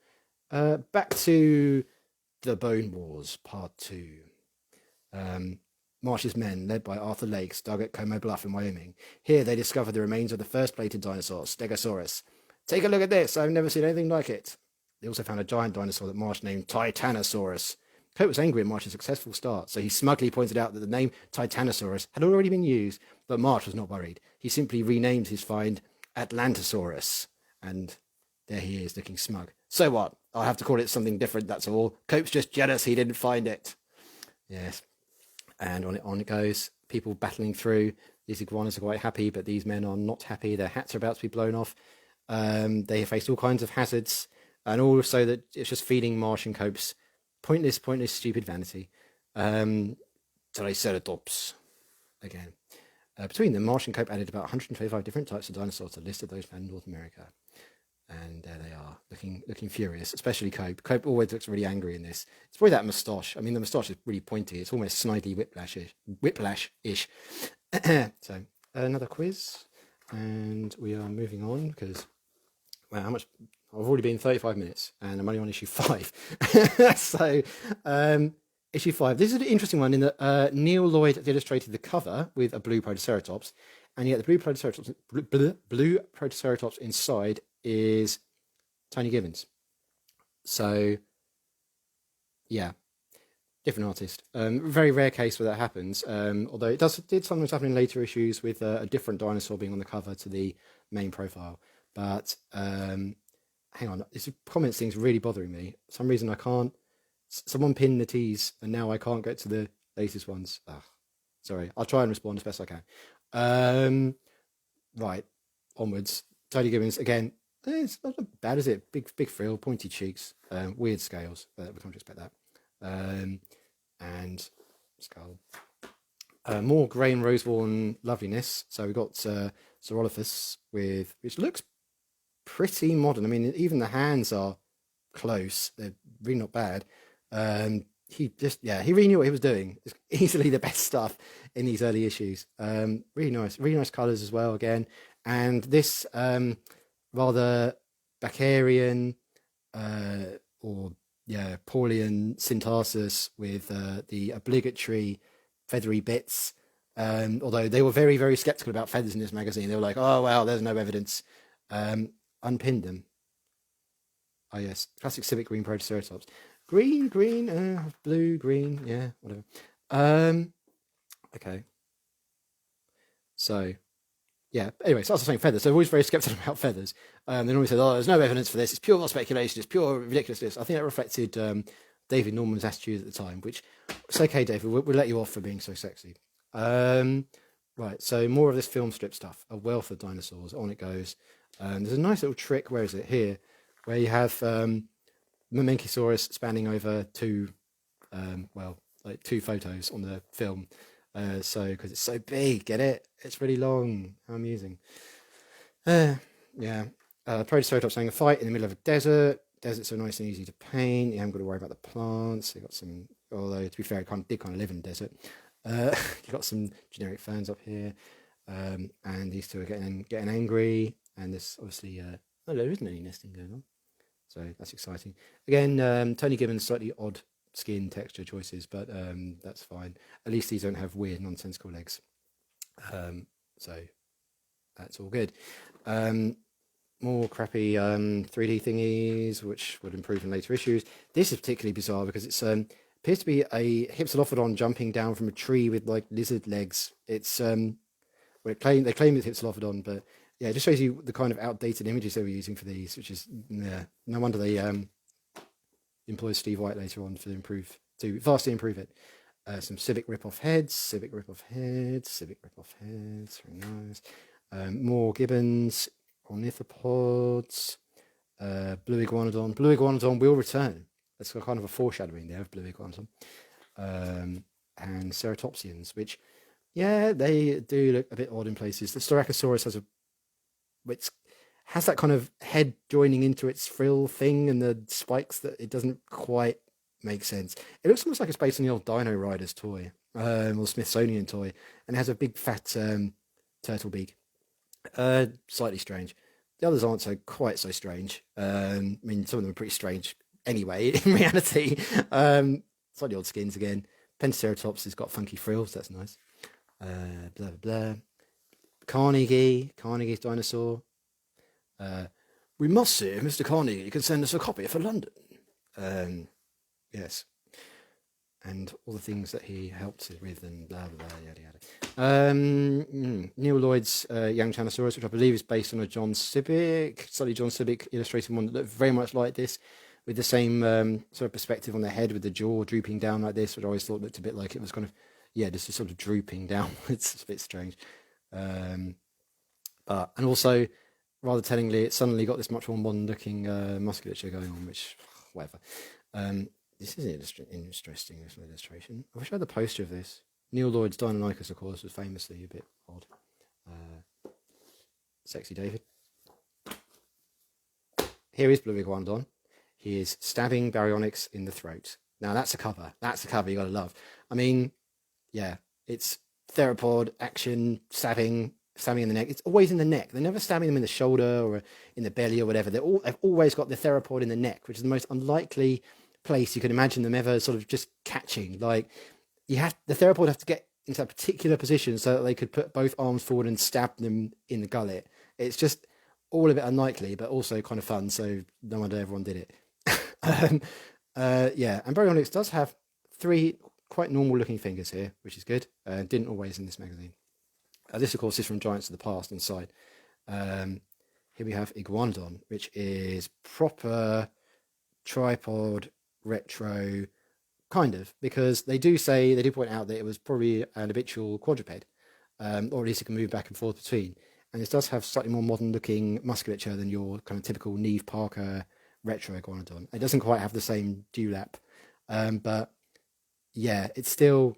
Back to the Bone Wars, Part 2. Marsh's men, led by Arthur Lakes, dug at Como Bluff in Wyoming. Here they discovered the remains of the first plated dinosaur, Stegosaurus. Take a look at this, I've never seen anything like it. They also found a giant dinosaur that Marsh named Titanosaurus. Cope was angry at Marsh's successful start, so he smugly pointed out that the name Titanosaurus had already been used, but Marsh was not worried. He simply renamed his find Atlantosaurus, and there he is, looking smug. So what? I'll have to call it something different, that's all. Cope's just jealous he didn't find it. Yes. And on it goes. People battling through. These iguanas are quite happy, but these men are not happy. Their hats are about to be blown off. They face all kinds of hazards, and also that it's just feeding Marsh and Cope's pointless, stupid vanity. Triceratops. Again. Between them, Marsh and Cope added about 125 different types of dinosaurs to the list of those found in North America. And there they are, looking furious, especially Cope. Cope always looks really angry in this. It's probably that moustache. I mean, the moustache is really pointy. It's almost snidely whiplash-ish. So, another quiz. And we are moving on because, well, how much... I've already been 35 minutes and I'm only on issue 5. So, issue 5. This is an interesting one in that Neil Lloyd illustrated the cover with a blue Protoceratops, and yet the blue Protoceratops inside is Tony Gibbons. So yeah, different artist. Very rare case where that happens. Although did sometimes happen in later issues with a different dinosaur being on the cover to the main profile. But hang on, this comments thing's really bothering me. For some reason I can't. Someone pinned the teas, and now I can't get to the latest ones. Ugh, sorry, I'll try and respond as best I can. Right, onwards. Tony Gibbons again. It's not bad, is it? Big frill, pointy cheeks, weird scales. We can't expect that. And skull. More grey and rose-worn loveliness. So we've got Saurolophus which looks pretty modern. I mean, even the hands are close. They're really not bad. He really knew what he was doing. It's easily the best stuff in these early issues. Really nice colours as well again. And this rather Bacarian Paulian syntarsus with the obligatory feathery bits. Although they were very, very skeptical about feathers in this magazine. They were like, oh, well, there's no evidence. Unpinned them. Oh, yes. Classic civic green Protoceratops. Green, blue, green. Yeah, whatever. Okay. So, yeah. Anyway, so I was saying feathers. So they're always very skeptical about feathers. They normally say, oh, there's no evidence for this. It's pure speculation. It's pure ridiculousness. I think that reflected David Norman's attitude at the time, which it's okay, David. We'll let you off for being so sexy. Right. So more of this film strip stuff. A wealth of dinosaurs. On it goes. There's a nice little trick. Where is it? Here. Where you have Mamenchisaurus spanning over two photos on the film. Because it's so big, get it? It's really long. How amusing. Protoceratops having a fight in the middle of a desert. Deserts are nice and easy to paint. You haven't got to worry about the plants. You've got some, although to be fair, it did kind of live in the desert. You've got some generic ferns up here. And these two are getting angry. And there's obviously, there isn't any nesting going on. So that's exciting. Again, Tony Gibbons, slightly odd skin texture choices, but that's fine. At least these don't have weird nonsensical legs. So that's all good. More crappy 3D thingies, which would improve in later issues. This is particularly bizarre because it's appears to be a Hypsilophodon jumping down from a tree with like lizard legs. It's they claim it's Hypsilophodon, but yeah, it just shows you the kind of outdated images they were using for these, which is no wonder they employed Steve White later on to vastly improve it. Some civic rip-off heads, very nice. More gibbons, ornithopods, blue iguanodon. Blue iguanodon will return. That's kind of a foreshadowing there of blue iguanodon. And ceratopsians, which, yeah, they do look a bit odd in places. The Styracosaurus has that kind of head joining into its frill thing and the spikes that it doesn't quite make sense. It looks almost like it's based on the old Dino Riders toy, or Smithsonian toy, and it has a big fat turtle beak. Slightly strange. The others aren't quite so strange. I mean, some of them are pretty strange anyway, in reality. Slightly odd skins again. Pentaceratops has got funky frills, that's nice. Blah, blah, blah. Carnegie's dinosaur. We must see if Mr. Carnegie can send us a copy for London. Yes. And all the things that he helped with and blah, blah, blah, yada, yada. Neil Lloyd's Young Tyrannosaurus, which I believe is based on a slightly John Sibbick illustrated one that looked very much like this, with the same sort of perspective on the head with the jaw drooping down like this, which I always thought looked a bit like it was kind of, just sort of drooping downwards. It's a bit strange. And also, rather tellingly, it suddenly got this much more modern-looking musculature going on, which, whatever. This is an interesting illustration. I wish I had the poster of this. Neil Lloyd's Deinonychus, of course, was famously a bit odd. Sexy David. Here is Blue Iguanodon. He is stabbing Baryonyx in the throat. Now, that's a cover. That's a cover you got to love. I mean, yeah, it's theropod, action, stabbing in the neck. It's always in the neck. They're never stabbing them in the shoulder or in the belly or whatever. They've always got the theropod in the neck, which is the most unlikely place you can imagine them ever sort of just catching. Like, the theropod have to get into a particular position so that they could put both arms forward and stab them in the gullet. It's just all a bit unlikely, but also kind of fun. So no wonder everyone did it. um, yeah, and Baryonyx does have three quite normal looking fingers here, which is good. Didn't always in this magazine. This, of course, is from Giants of the Past inside. Um, Here we have Iguanodon, which is proper tripod retro, kind of, because they do point out that it was probably an habitual quadruped, or at least it can move back and forth between. And this does have slightly more modern looking musculature than your kind of typical Neve Parker retro Iguanodon. It doesn't quite have the same dewlap, but yeah, it's still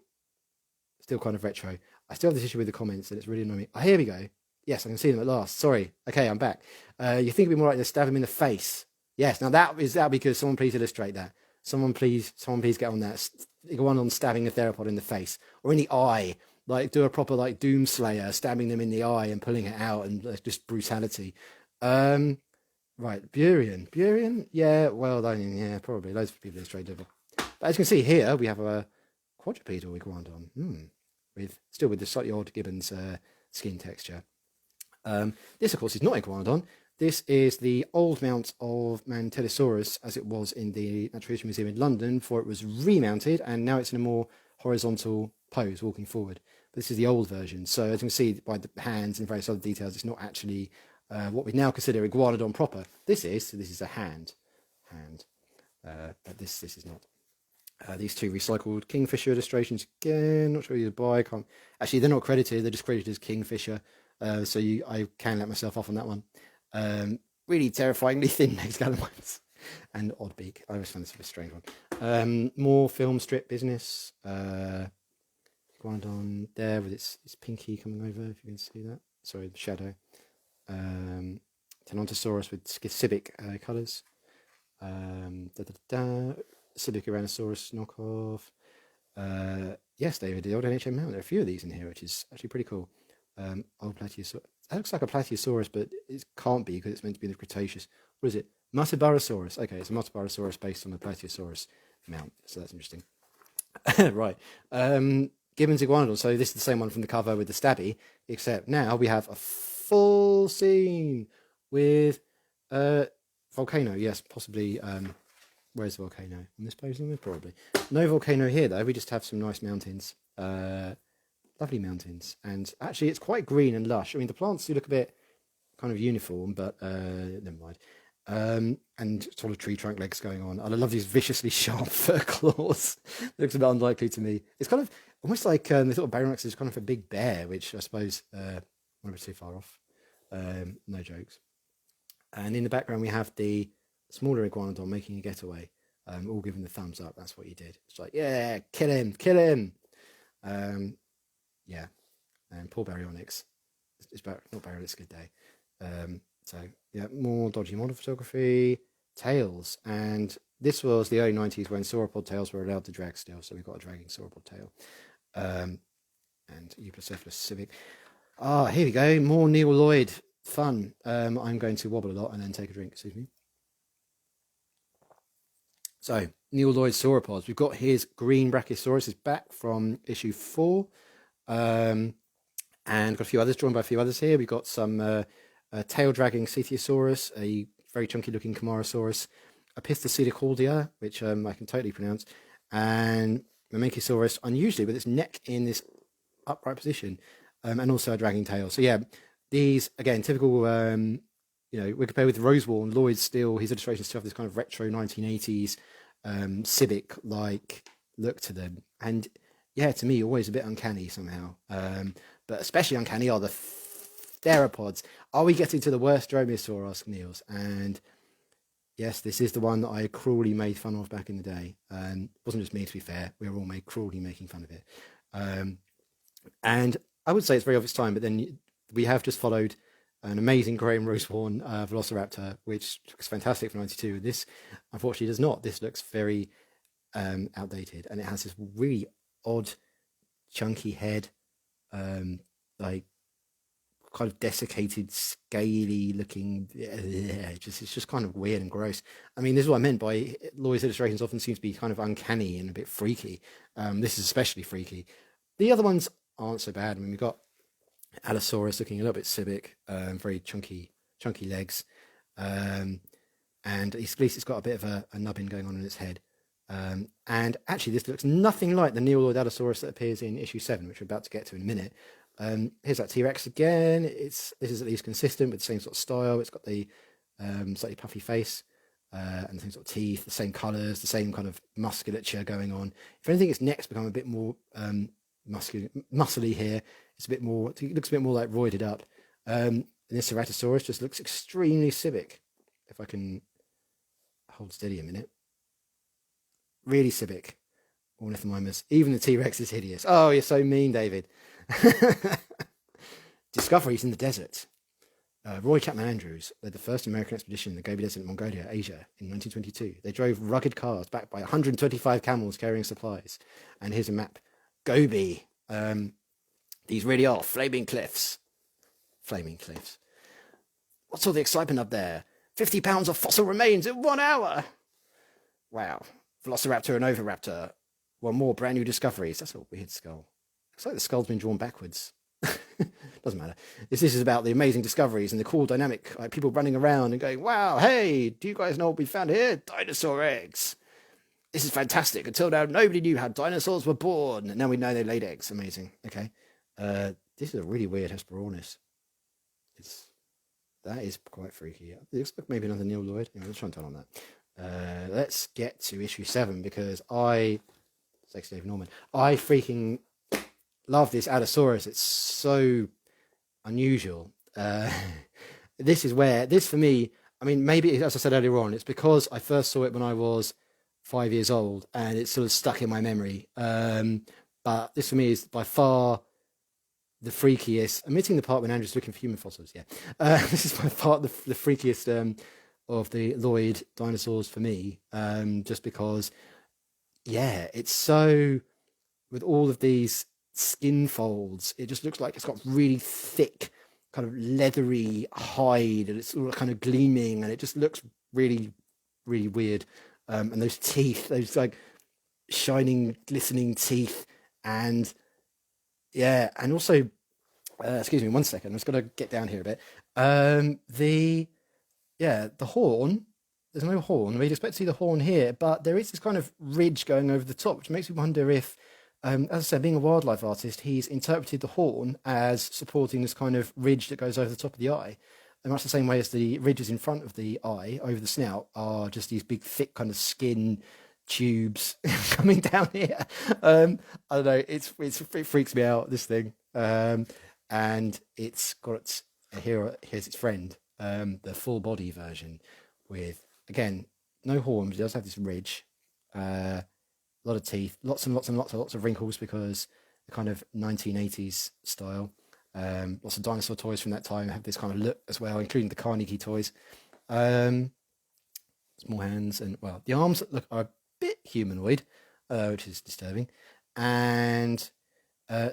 kind of retro. I still have this issue with the comments and it's really annoying me. Oh, here we go. Yes, I can see them at last. Sorry. Okay, I'm back. You think it'd be more like to stab him in the face? Yes. Now that'll be good. Someone please illustrate that. Someone please get on that. Iguanodon stabbing a theropod in the face or in the eye. Like do a proper like Doomslayer, stabbing them in the eye and pulling it out, and just brutality. Right, Burian. Yeah, well, yeah, probably loads of people illustrated. But as you can see here, we have a quadrupedal Iguanodon, with the slightly odd Gibbons skin texture. This, of course, is not Iguanodon. This is the old mount of Mantellisaurus as it was in the Natural History Museum in London, before it was remounted, and now it's in a more horizontal pose, walking forward. But this is the old version. So as you can see by the hands and various other details, it's not actually what we now consider Iguanodon proper. This is a hand, but this is not. These two recycled Kingfisher illustrations again. Not sure who to buy. Actually, they're not credited. They're just credited as Kingfisher. So I can let myself off on that one. Really terrifyingly thin-legged Gallimimus and odd beak. I always find this a strange one. More film strip business. Iguanodon there with its pinky coming over, if you can see that. Sorry, the shadow. Tenontosaurus with civic colours. Civic Tyrannosaurus knockoff. Yes, David, the old NHM mount. There are a few of these in here, which is actually pretty cool. Old Plateosaurus. That looks like a Plateosaurus, but it can't be because it's meant to be in the Cretaceous. What is it? Matabarosaurus. Okay, it's a Matabarosaurus based on the Plateosaurus mount, so that's interesting. Right. Gibbons Iguanodon. So this is the same one from the cover with the stabby, except now we have a full scene with volcano. Yes, possibly. Where's the volcano? On this page, probably. No volcano here, though. We just have some nice mountains. Lovely mountains. And actually, it's quite green and lush. I mean, the plants do look a bit kind of uniform, but never mind. And sort of tree trunk legs going on. And I love these viciously sharp fur claws. Looks a bit unlikely to me. It's kind of almost like they thought Baryonyx is kind of a big bear, which I suppose I'm a bit too far off. No jokes. And in the background, we have the smaller Iguanodon making a getaway, all giving the thumbs up. That's what he did. It's like, yeah, kill him. Yeah, and poor Baryonyx. Not Baryonyx, good day. So yeah, more dodgy model photography, tails, and this was the early 90s when sauropod tails were allowed to drag still, so we've got a dragging sauropod tail. And Euplacephalus civic. Here we go, more Neil Lloyd fun. I'm going to wobble a lot and then take a drink, excuse me. So, Neil Lloyd sauropods. We've got his green Brachiosaurus is back from issue 4. And got a few others, drawn by a few others here. We've got some tail-dragging Cetheosaurus, a very chunky-looking Camarasaurus, a Pisthocedicaldia, which I can totally pronounce, and Mamenchisaurus, unusually with its neck in this upright position, and also a dragging tail. So yeah, these, again, typical, we compare with Rosewarn, Lloyd's still, his illustrations still have this kind of retro 1980s civic-like look to them. And yeah, to me, always a bit uncanny somehow. But especially uncanny are the theropods. Are we getting to the worst Dromaeosaur, asked Niels. And yes, this is the one that I cruelly made fun of back in the day. It wasn't just me, to be fair. We were all cruelly making fun of it. And I would say it's very of its time, but then we have just followed an amazing Graham Rosewarn Velociraptor, which looks fantastic for 92. This, unfortunately, does not. This looks very outdated, and it has this really odd, chunky head, like kind of desiccated, scaly looking. It's just kind of weird and gross. I mean, this is what I meant by Lloyd's illustrations often seem to be kind of uncanny and a bit freaky. This is especially freaky. The other ones aren't so bad. I mean, we've got Allosaurus looking a little bit civic, very chunky chunky legs, and at least it's got a bit of a nubbin going on in its head. And actually, this looks nothing like the Neoloid Allosaurus that appears in issue 7, which we're about to get to in a minute. Here's that T-Rex again. This is at least consistent with the same sort of style. It's got the slightly puffy face and the same sort of teeth, the same colours, the same kind of musculature going on. If anything, its neck's become a bit more muscly here. It's a bit more. It looks a bit more like roided up. And this Ceratosaurus just looks extremely civic. If I can hold steady a minute. Really civic. Ornithomimus. Even the T-Rex is hideous. Oh, you're so mean, David. Discoveries in the desert. Roy Chapman Andrews led the first American expedition in the Gobi Desert in Mongolia, Asia, in 1922. They drove rugged cars backed by 125 camels carrying supplies. And here's a map. Gobi. These really are flaming cliffs. Flaming cliffs. What's all the excitement up there? 50 pounds of fossil remains in 1 hour. Wow. Velociraptor and Oviraptor. One more brand new discoveries. That's a weird skull. Looks like the skull's been drawn backwards. Doesn't matter. This is about the amazing discoveries and the cool dynamic, like people running around and going, wow, hey, do you guys know what we found here? Dinosaur eggs. This is fantastic. Until now, nobody knew how dinosaurs were born. And now we know they laid eggs. Amazing. Okay. This is a really weird Hesperornis. That is quite freaky. It looks like maybe another Neoloid. Anyway, let's try and turn on that. Let's get to issue 7 because thanks Dave Norman, I freaking love this Allosaurus. It's so unusual. This for me, I mean, maybe as I said earlier on, it's because I first saw it when I was 5 years old and it's sort of stuck in my memory. But this for me is by far the freakiest, omitting the part when Andrew's looking for human fossils. Yeah, this is by far the freakiest of the Lloyd dinosaurs for me. Just because, yeah, it's so, with all of these skin folds, it just looks like it's got really thick, kind of leathery hide, and it's all kind of gleaming, and it just looks really, really weird. And those teeth, those like shining, glistening teeth, and yeah, and also, excuse me 1 second, I'm just going to get down here a bit. The horn, there's no horn. We'd expect to see the horn here, but there is this kind of ridge going over the top, which makes me wonder if, as I said, being a wildlife artist, he's interpreted the horn as supporting this kind of ridge that goes over the top of the eye. And much the same way as the ridges in front of the eye, over the snout, are just these big, thick kind of skin tubes coming down here. I don't know, it freaks me out, this thing. And it's got here's its friend, the full body version with, again, no horns. It does have this ridge, a lot of teeth, lots of wrinkles because the kind of 1980s style. Lots of dinosaur toys from that time have this kind of look as well, including the Carnegie toys. Small hands, and well, the arms are a bit humanoid, which is disturbing. And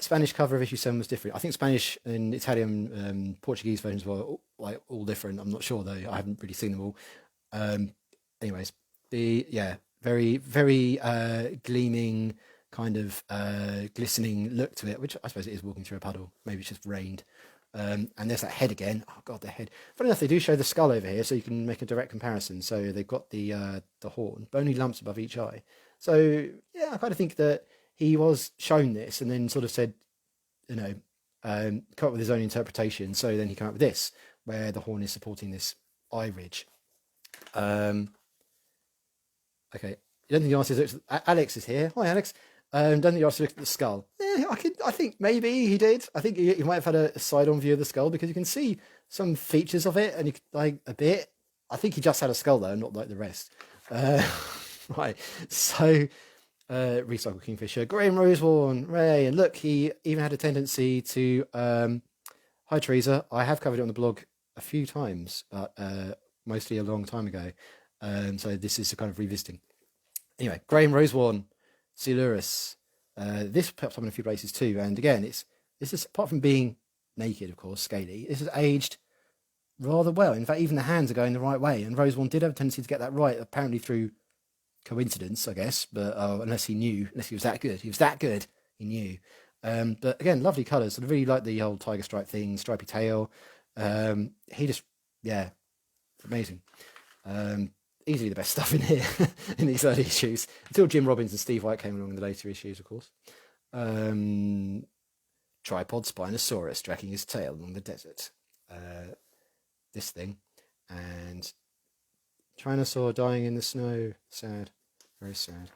Spanish cover of issue 7 was different. I think Spanish and Italian, Portuguese versions were like all different. I'm not sure though. I haven't really seen them all. Anyways, very, very gleaming, kind of glistening look to it, which I suppose it is walking through a puddle. Maybe it's just rained. And there's that head again. Oh god, the head. Funny enough, they do show the skull over here, so you can make a direct comparison. So they've got the horn, bony lumps above each eye. So yeah, I kind of think that he was shown this and then sort of said, come up with his own interpretation. So then he came up with this, where the horn is supporting this eye ridge. Okay, you don't think the answer is Alex is here. Hi, Alex. Don't think you asked to look at the skull. I think maybe he did. I think he might have had a side-on view of the skull because you can see some features of it, and you like a bit. I think he just had a skull though, not like the rest. Right. So, recycle Kingfisher, Graham Rosewarne, Ray, and look, he even had a tendency to. Hi, Teresa. I have covered it on the blog a few times, but mostly a long time ago. So this is a kind of revisiting. Anyway, Graham Rosewarne, Coelurus. This pops up in a few places too, and again, this is apart from being naked, of course, scaly. This has aged rather well. In fact, even the hands are going the right way, and Rosewarne did have a tendency to get that right, apparently through coincidence, I guess. But unless he was that good, he knew. But again, lovely colours. I really like the old tiger stripe thing, stripy tail. He just Yeah, amazing. Um, Easily the best stuff in here in these early issues, until Jim Robbins and Steve White came along in the later issues, of course. Tripod Spinosaurus dragging his tail along the desert. This thing. And Tyrannosaur dying in the snow. Sad. Very sad.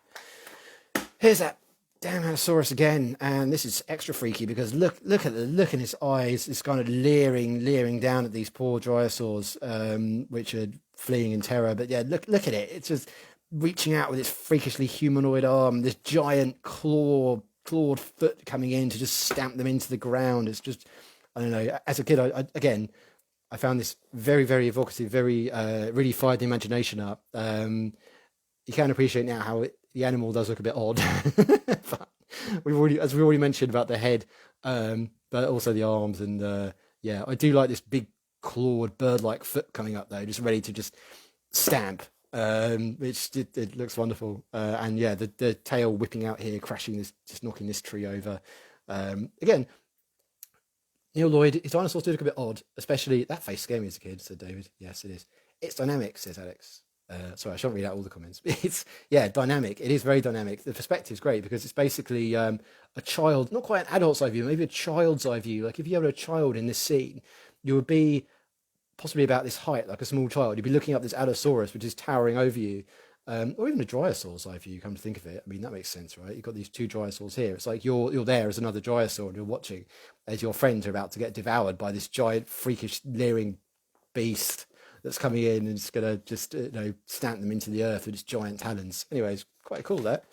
Here's that damn Allosaurus again, and this is extra freaky because look at the look in his eyes. It's kind of leering down at these poor Dryosaurs, which are fleeing in terror. But yeah, look at it. It's just reaching out with its freakishly humanoid arm, this giant clawed foot coming in to just stamp them into the ground. It's just, I don't know. As a kid, I found this very, very evocative, very really fired the imagination up. You can appreciate now how the animal does look a bit odd, but as we already mentioned about the head, but also the arms, and yeah, I do like this big clawed bird-like foot coming up though, just ready to just stamp, which it looks wonderful, and yeah, the tail whipping out here, crashing this, just knocking this tree over. Again, Neil Lloyd, his dinosaurs do look a bit odd, especially that face scared me as a kid, said David. Yes, it is. It's dynamic, says Alex. Sorry, I shan't read out all the comments. It's, yeah, dynamic. It is very dynamic. The perspective's great because it's basically a child, not quite an adult's eye view, maybe a child's eye view. Like if you had a child in this scene, you would be possibly about this height, like a small child. You'd be looking up this Allosaurus, which is towering over you, or even a Dryosaur's eye view. Come to think of it, I mean that makes sense, right? You've got these two Dryosaurs here. It's like you're there as another Dryosaur, and you're watching as your friends are about to get devoured by this giant, freakish, leering beast that's coming in and it's gonna just stamp them into the earth with its giant talons. Anyways, quite cool that.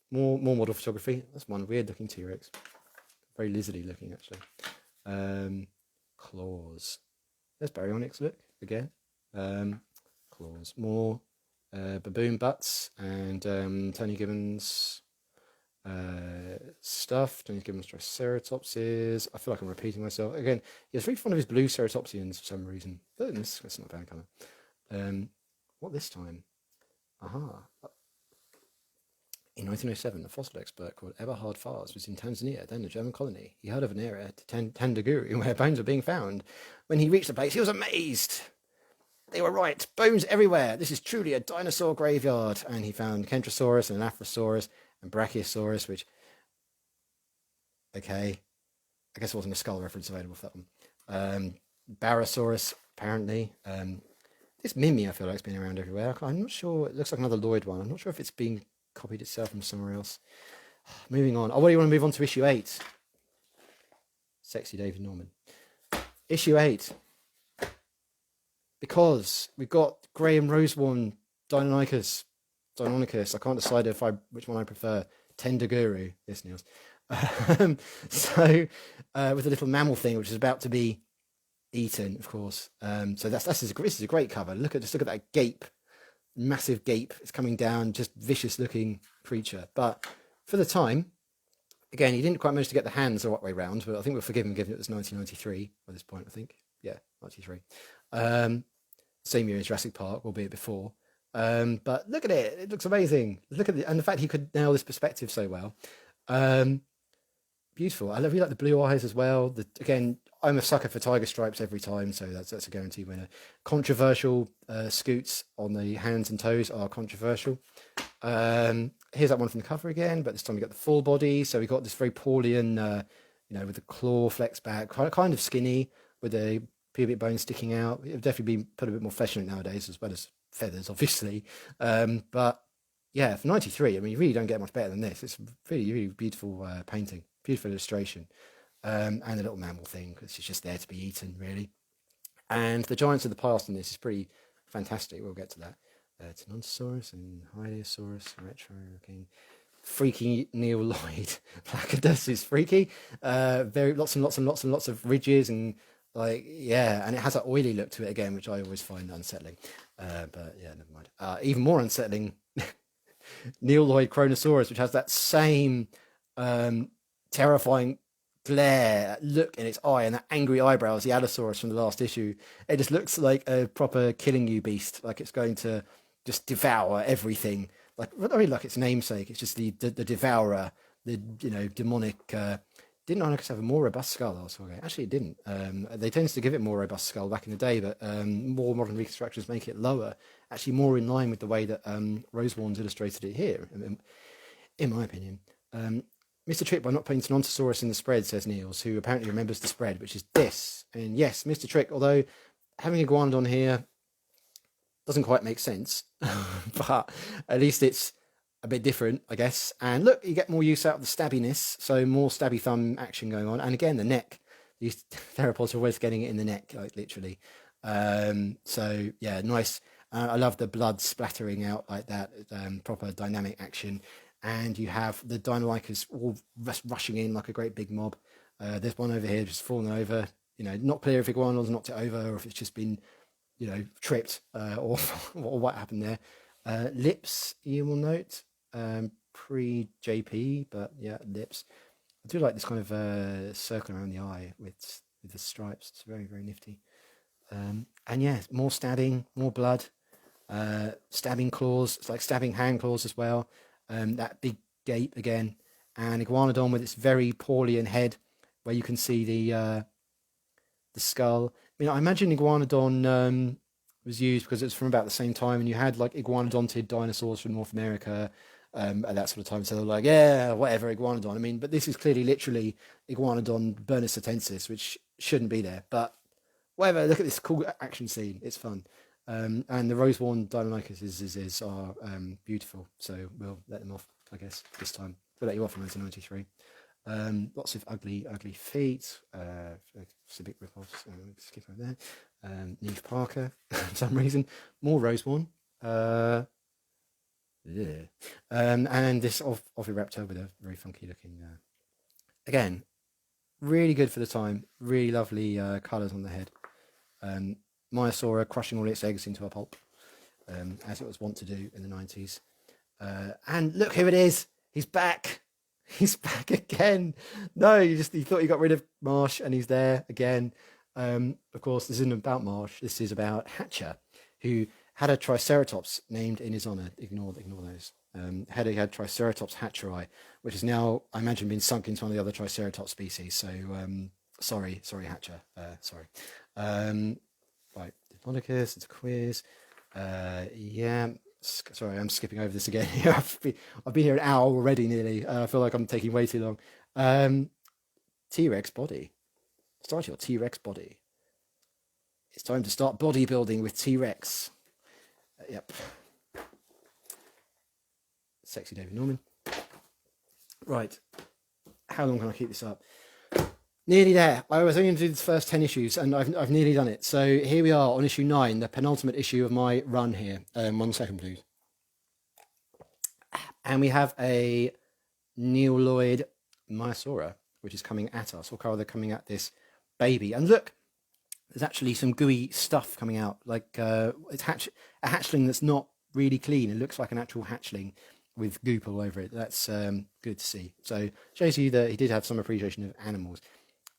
More model photography. That's one weird looking T-Rex, very lizardy looking actually. Claws. There's baryonyx look again. Claws. More baboon butts and Tony Gibbons stuff. Tony Gibbons Triceratopses. I feel like I'm repeating myself again. He's very fond of his blue ceratopsians for some reason. But it's not a bad colour. What this time? Aha. In 1907, a fossil expert called Eberhard Fars was in Tanzania, then a German colony. He heard of an area, Tandaguri, where bones were being found. When he reached the place, he was amazed. They were right. Bones everywhere. This is truly a dinosaur graveyard. And he found Kentrosaurus and an Afrosaurus and Brachiosaurus, which, okay, I guess there wasn't a skull reference available for that one. Barosaurus, apparently. This Mimi, I feel like, has been around everywhere. I'm not sure. It looks like another Lloyd one. I'm not sure if it's being copied itself from somewhere else. Moving on. Oh, what do you want to move on to issue 8? Sexy David Norman. Issue 8. Because we've got Graham Rosewarne Deinonychus. I can't decide which one I prefer. Tendaguru. Yes, Niels. So with a little mammal thing which is about to be eaten, of course. So this is a great cover. Look at that gape, massive gape. It's coming down, just vicious looking creature. But for the time, again, he didn't quite manage to get the hands the right way round. But I think we're forgiven given it was 1993 by this point. I think, yeah, 93. Same year as Jurassic Park, albeit before. But look at it; it looks amazing. Look at it, and the fact he could nail this perspective so well. Beautiful. I really like the blue eyes as well. Again, I'm a sucker for tiger stripes every time, so that's a guaranteed winner. Controversial scoots on the hands and toes are controversial. Here's that one from the cover again, but this time we got the full body. So we got this very Paulian, with the claw flexed back, kind of skinny with the pubic bone sticking out. It would definitely be put a bit more flesh in it nowadays, as well as feathers, obviously. But yeah, for 93, I mean, you really don't get much better than this. It's really, really beautiful painting, beautiful illustration, and a little mammal thing, because it's just there to be eaten, really. And the giants of the past in this is pretty fantastic. We'll get to that. Tyrannosaurus and Hylaeosaurus, retro looking. Freaky Neil Lloyd. Placidus is freaky. Very lots of ridges and and it has that oily look to it again, which I always find unsettling. But yeah, never mind. Even more unsettling, Neil Lloyd Chronosaurus, which has that same terrifying glare look in its eye and that angry eyebrows, the Allosaurus from the last issue. It just looks like a proper killing you beast, like it's going to just devour everything. Like, not really like its namesake, it's just the devourer, the demonic didn't Deinonychus have a more robust skull? I was okay. Actually, it didn't. They tended to give it more robust skull back in the day, but more modern reconstructions make it lower, actually more in line with the way that Rosewarne's illustrated it here, in my opinion. Mr. Trick by not putting Tenontosaurus in the spread, says Niels, who apparently remembers the spread, which is this. And yes, Mr. Trick, although having Iguanodon here doesn't quite make sense, but at least it's a bit different, I guess. And look, you get more use out of the stabbiness, so more stabby thumb action going on. And again, the neck. These theropods are always getting it in the neck, like literally. So yeah, nice. I love the blood splattering out like that, proper dynamic action. And you have the Deinonychus all rushing in like a great big mob. There's one over here just falling over. You know, not clear if Iguanodon's knocked it over or if it's just been, you know, tripped or what happened there. Lips, you will note, pre-JP, but yeah, lips. I do like this kind of circle around the eye with the stripes. It's very, very nifty. And yeah, more stabbing, more blood, stabbing claws. It's like stabbing hand claws as well. That big gape again, and Iguanodon with its very Paulian head, where you can see the skull. I mean, I imagine Iguanodon was used because it's from about the same time, and you had like iguanodontid dinosaurs from North America at that sort of time. So they're like, yeah, whatever, Iguanodon. I mean, but this is clearly literally Iguanodon burnistotensis, which shouldn't be there. But whatever, look at this cool action scene. It's fun. And the Rosewarne Deinonychus are beautiful, so we'll let them off, I guess, this time. We'll let you off in 1993. Lots of ugly feet. Civic rip-offs. Skip over there. Neve Parker, for some reason. More Rosewarne. Yeah. And this Oviraptor with a very funky looking. Again, really good for the time. Really lovely colours on the head. Myosaura crushing all its eggs into a pulp, as it was wont to do in the 90s. And look who it is. He's back. He's back again. No, you thought you got rid of Marsh, and he's there again. Of course, this isn't about Marsh. This is about Hatcher, who had a Triceratops named in his honour. Ignore those. Had Triceratops hatcheri, which is now, I imagine, been sunk into one of the other Triceratops species. So sorry, Hatcher. Sorry. Right, Diplodocus, it's a quiz. Yeah, sorry, I'm skipping over this again. I've been here an hour already nearly. I feel like I'm taking way too long. T-Rex body. Start your T-Rex body. It's time to start bodybuilding with T-Rex. Yep. Sexy David Norman. Right. How long can I keep this up? Nearly there. I was only going to do the first 10 issues, and I've nearly done it. So here we are on issue 9, the penultimate issue of my run here. 1 second, please. And we have a Neoloid Myosaura, which is coming at us, or rather coming at this baby. And look, there's actually some gooey stuff coming out. Like it's a hatchling that's not really clean. It looks like an actual hatchling with goop all over it. That's good to see. So shows you that he did have some appreciation of animals.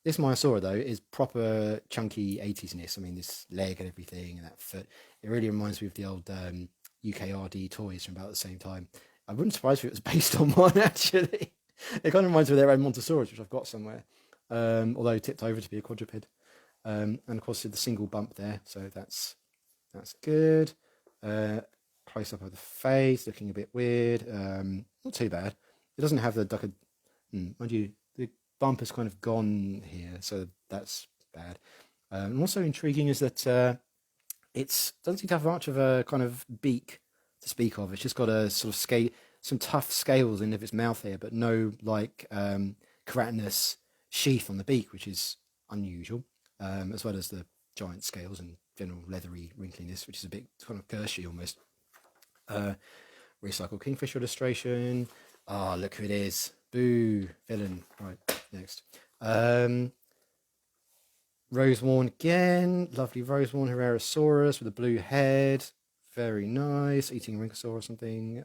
This Myosaura, though, is proper chunky 80s-ness. I mean, this leg and everything and that foot. It really reminds me of the old UKRD toys from about the same time. I wouldn't surprise if it was based on one, actually. It kind of reminds me of their own Montosaurus, which I've got somewhere. Although tipped over to be a quadruped. And, of course, the single bump there. So that's good. Close-up of the face, looking a bit weird. Not too bad. It doesn't have the duck. Mind you, the bump is kind of gone here, so that's bad. And also intriguing is that it doesn't seem to have much of a kind of beak to speak of. It's just got a sort of some tough scales in its mouth here, but no like keratinous sheath on the beak, which is unusual, as well as the giant scales and general leathery wrinkliness, which is a bit kind of Gershy almost. Recycled kingfish illustration. Ah, look who it is. Boo, villain. Right, next. Rosewarne again. Lovely Rosewarne Herrerasaurus with a blue head. Very nice. Eating a Rhynchosaur or something.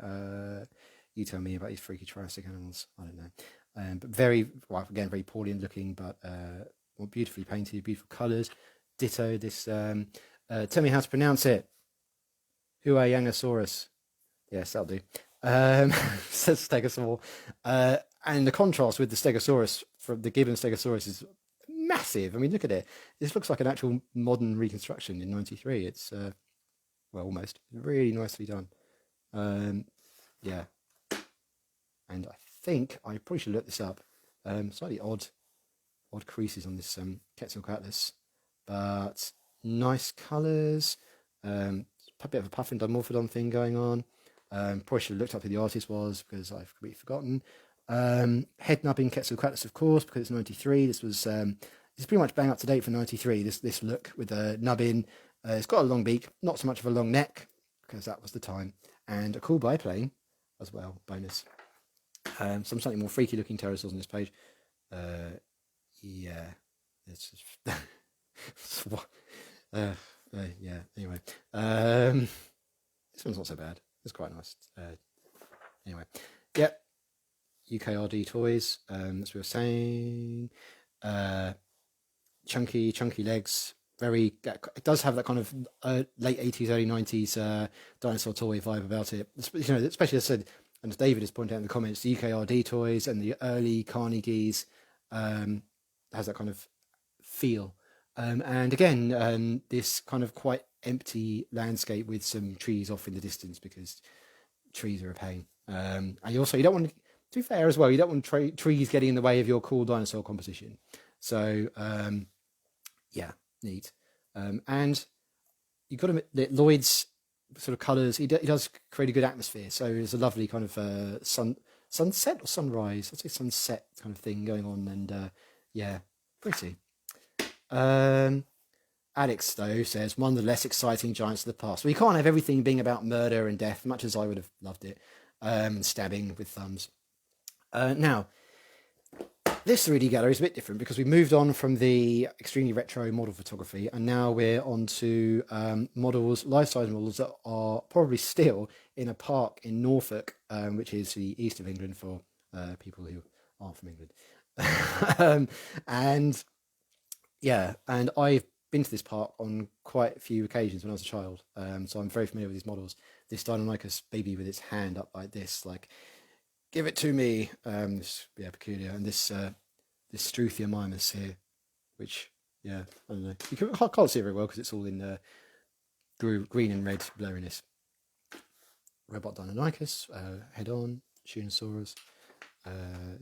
You tell me about these freaky Triassic animals. I don't know. But very, well, again, very Paulian looking, but beautifully painted, beautiful colours. Ditto this. Tell me how to pronounce it. Huayangosaurus. Yes, that'll do. Stegosaur. and the contrast with the Stegosaurus from the gibbon Stegosaurus is massive. I mean, look at it. This looks like an actual modern reconstruction in '93. It's well, almost really nicely done. Yeah, and I think I probably should look this up. Slightly odd creases on this Quetzalcoatlus, but nice colours. A bit of a puffin dimorphodon thing going on. Probably should have looked up who the artist was because I've completely forgotten. Head nubbing Quetzalcoatlus, of course, because it's '93. This was it's pretty much bang up to date for '93. This look with the nubbin. It's got a long beak, not so much of a long neck because that was the time, and a cool biplane as well. Bonus. Some slightly more freaky looking pterosaurs on this page. Yeah, it's just, yeah. Anyway, this one's not so bad. It's quite nice. Anyway, yep. UKRD toys. As we were saying, chunky legs. Very. It does have that kind of late '80s, early '90s dinosaur toy vibe about it. You know, especially as I said, and as David has pointed out in the comments, the UKRD toys and the early Carnegies has that kind of feel. And again, this kind of quite empty landscape with some trees off in the distance because trees are a pain. And you don't want to be fair as well, you don't want trees getting in the way of your cool dinosaur composition. So, yeah, neat. And you've got to admit that Lloyd's sort of colours, he does create a good atmosphere. So there's a lovely kind of sunset or sunrise, I'd say sunset kind of thing going on. And yeah, pretty. Alex, though, says, one of the less exciting giants of the past. Well, you can't have everything being about murder and death, much as I would have loved it, stabbing with thumbs. Now, this 3D gallery is a bit different because we moved on from the extremely retro model photography, and now we're on to models, life-size models that are probably still in a park in Norfolk, which is the east of England for people who aren't from England. And yeah, and I've been to this park on quite a few occasions when I was a child, so I'm very familiar with these models. This Deinonychus baby with its hand up like this, like, give it to me. Yeah, peculiar. And this Struthia mimus here, which, yeah, I don't know. I can't see it very well because it's all in green and red blurriness. Robot Deinonychus, head on, Tunosaurus.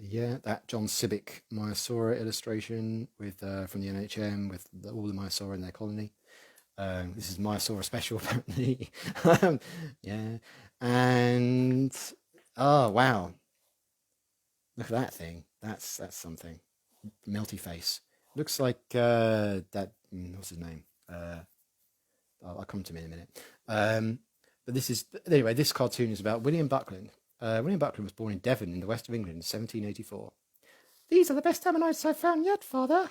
Yeah, that John Sibic Myosaura illustration with from the NHM with all the Myosaura in their colony. This is Myosaura special apparently. Yeah, and oh wow, look at that thing. That's something. Melty face. Looks like that. What's his name? I'll come to him in a minute. But this is anyway. This cartoon is about William Buckland. William Buckland was born in Devon in the west of England in 1784. These are the best ammonites I've found yet, Father.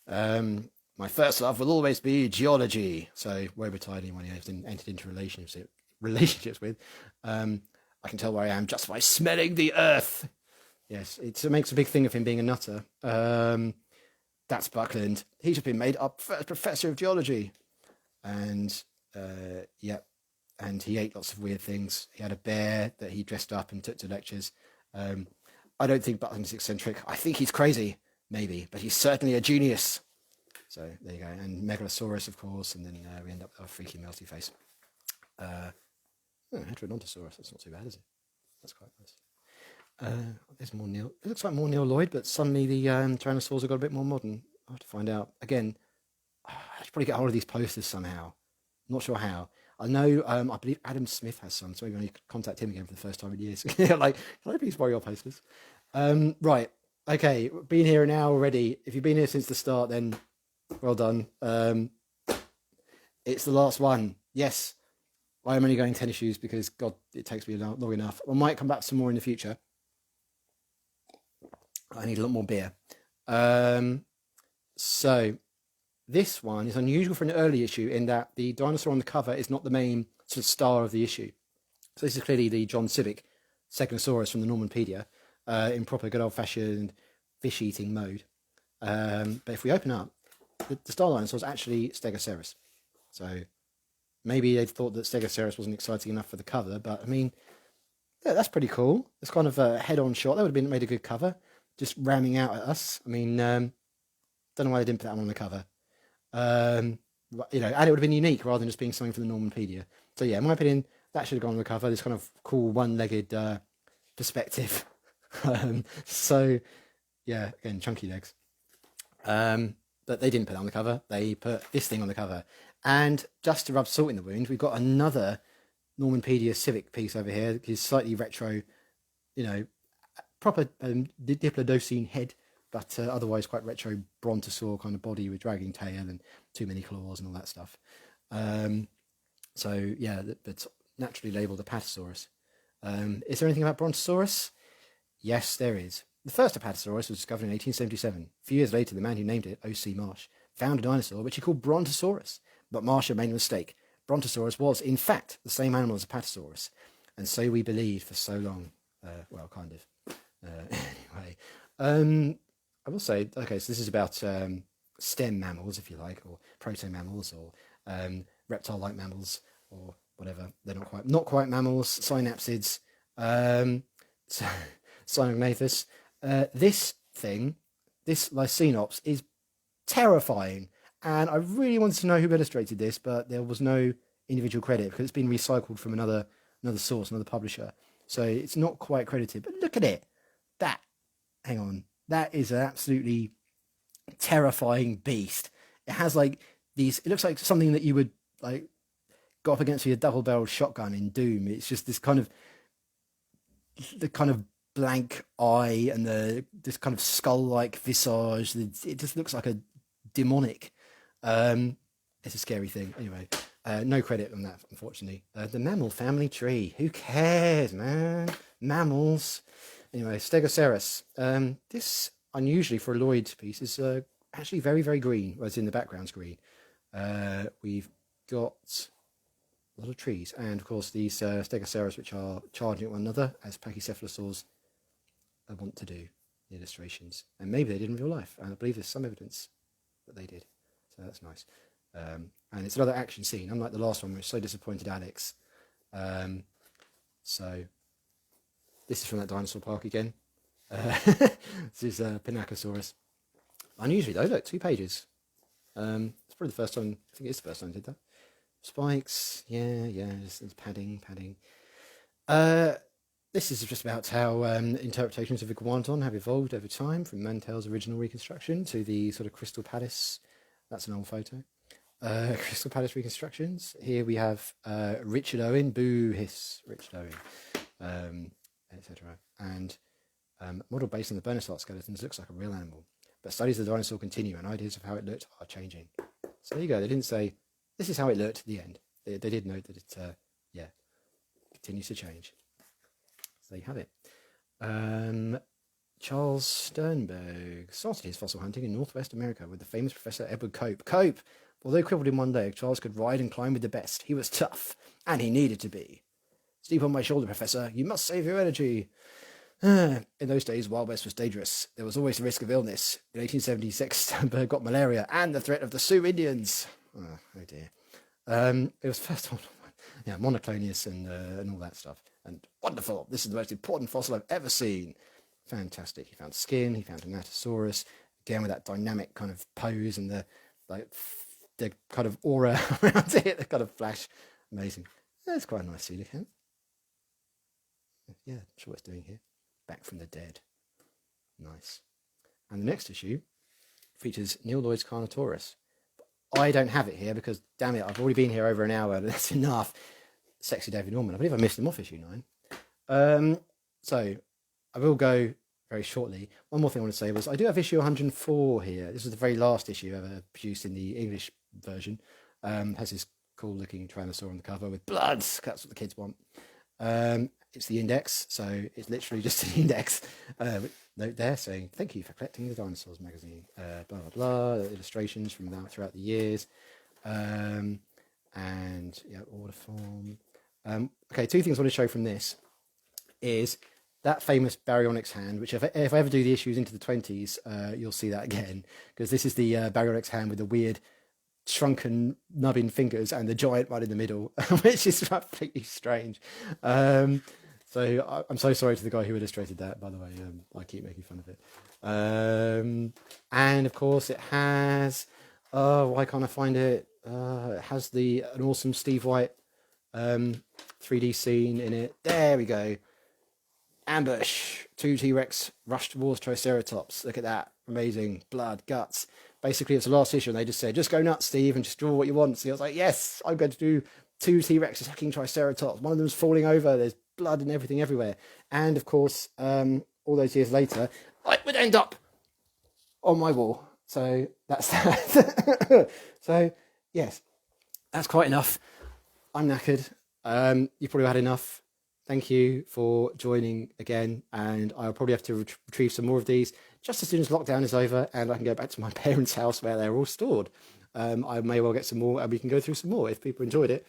My first love will always be geology. So woe betide anyone he has entered into relationships with. I can tell where I am just by smelling the earth. Yes, it makes a big thing of him being a nutter. That's Buckland. He's just been made up first professor of geology. And yeah. And he ate lots of weird things. He had a bear that he dressed up and took to lectures. I don't think Buckland's eccentric. I think he's crazy, maybe, but he's certainly a genius. So there you go. And Megalosaurus, of course, and then we end up with our freaky melty face. Heterodontosaurus, that's not too bad, is it? That's quite nice. There's more Neil. It looks like more Neil Lloyd, but suddenly the Tyrannosaurs have got a bit more modern. I'll have to find out. Again, I should probably get hold of these posters somehow. Not sure how. I know, I believe Adam Smith has some, so maybe I need to contact him again for the first time in years. Like, can I please borrow your posters? Right, okay, been here an hour already. If you've been here since the start, then well done. It's the last one. Yes, I am only going tennis shoes because, God, it takes me long enough. I might come back some more in the future. I need a lot more beer. So... this one is unusual for an early issue in that the dinosaur on the cover is not the main sort of star of the issue. So this is clearly the John Sibic Segnosaurus from the Normanpedia in proper good old-fashioned fish-eating mode. But if we open up, the star dinosaur is actually Stegosaurus. So maybe they thought that Stegosaurus wasn't exciting enough for the cover, but I mean, Yeah, that's pretty cool. It's kind of a head-on shot. That would have been made a good cover, just ramming out at us. I mean, don't know why they didn't put that one on the cover. And it would have been unique rather than just being something from the Normanpedia. So yeah, in my opinion, that should have gone on the cover. This kind of cool one-legged perspective. So yeah, again, chunky legs. But they didn't put that on the cover. They put this thing on the cover. And just to rub salt in the wound, we've got another Normanpedia Civic piece over here, which is slightly retro, you know, proper Diplodocene head, but otherwise quite retro brontosaur kind of body with dragging tail and too many claws and all that stuff. So yeah, that's naturally labelled Apatosaurus. Is there anything about Brontosaurus? Yes, there is. The first Apatosaurus was discovered in 1877. A few years later, the man who named it, O.C. Marsh, found a dinosaur which he called Brontosaurus. But Marsh made a mistake. Brontosaurus was, in fact, the same animal as Apatosaurus. And so we believed for so long. Well, kind of. Anyway, I will say, okay, so this is about stem mammals, if you like, or proto-mammals, or reptile-like mammals, or whatever. They're not quite mammals, synapsids, so, Cynognathus. This thing, this Lycenops, is terrifying. And I really wanted to know who illustrated this, but there was no individual credit because it's been recycled from another source, another publisher. So it's not quite credited. But look at it. Hang on. That is an absolutely terrifying beast. It has like these, it looks like something that you would like go up against with a double-barreled shotgun in Doom. It's just this kind of, the kind of blank eye and this kind of skull-like visage. It just looks like a demonic. It's a scary thing. Anyway, no credit on that, unfortunately. The mammal family tree. Who cares, man? Mammals. Anyway, Stegosaurus. This, unusually for a Lloyd piece, is actually very, very green, whereas in the background's green. We've got a lot of trees, and of course these Stegosaurus, which are charging at one another, as pachycephalosaurs want to do, the illustrations. And maybe they did in real life, and I believe there's some evidence that they did. So that's nice. And it's another action scene, unlike the last one, which so disappointed Alex. So this is from that dinosaur park again. This is Pinacosaurus. Unusually though, look, 2 pages. It's probably the first time, I think it's the first time I did that. Spikes, yeah, it's padding. This is just about how interpretations of iguanodon have evolved over time, from Mantell's original reconstruction to the sort of Crystal Palace. That's an old photo. Crystal Palace reconstructions. Here we have Richard Owen, boo hiss, Richard Owen, etc. And model based on the Bernasart skeletons looks like a real animal. But studies of the dinosaur continue, and ideas of how it looked are changing. So there you go. They didn't say this is how it looked at the end. They did note that it, continues to change. So there you have it. Charles Sternberg started his fossil hunting in Northwest America with the famous Professor Edward Cope. Cope, although crippled in one leg, Charles could ride and climb with the best. He was tough, and he needed to be. Sleep on my shoulder, Professor. You must save your energy. In those days, Wild West was dangerous. There was always the risk of illness. In 1876, Sternberg got malaria and the threat of the Sioux Indians. Oh dear. It was first on, monoclonius and all that stuff. And wonderful. This is the most important fossil I've ever seen. Fantastic. He found skin. He found Anatosaurus. Again with that dynamic kind of pose and the kind of aura around it, the kind of flash. Amazing. That's quite a nice coelacanth. Yeah, I'm sure what it's doing here. Back from the dead. Nice. And the next issue features Neil Lloyd's Carnotaurus. I don't have it here because, damn it, I've already been here over an hour. That's enough. Sexy David Norman. I believe I missed him off issue 9. So I will go very shortly. One more thing I want to say was I do have issue 104 here. This is the very last issue ever produced in the English version. Has this cool looking Tyrannosaur on the cover with bloods. That's what the kids want. It's the index, so it's literally just an index. Note there saying, thank you for collecting the Dinosaurs magazine. Blah, blah, blah. Illustrations from that throughout the years. And, order form. Okay, 2 things I want to show from this is that famous Baryonyx hand, which if I ever do the issues into the 20s, you'll see that again. Because this is the Baryonyx hand with the weird shrunken nubbin fingers and the giant one in the middle, which is completely strange. So I'm so sorry to the guy who illustrated that, by the way. I keep making fun of it. And of course, it has. Why can't I find it? It has an awesome Steve White 3D scene in it. There we go. Ambush. Two T-Rex rush towards Triceratops. Look at that. Amazing. Blood, guts. Basically, it's the last issue, and they just said, just go nuts, Steve, and just draw what you want. So I was like, yes, I'm going to do two T-Rex attacking Triceratops. One of them's falling over. There's blood and everything everywhere. And, of course, all those years later, it would end up on my wall. So that's that. So, yes, that's quite enough. I'm knackered. You probably had enough. Thank you for joining again, and I'll probably have to retrieve some more of these just as soon as lockdown is over and I can go back to my parents' house where they're all stored. I may well get some more and we can go through some more if people enjoyed it,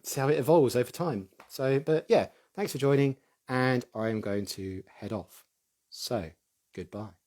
see how it evolves over time. So, but yeah, thanks for joining, and I am going to head off. So, goodbye.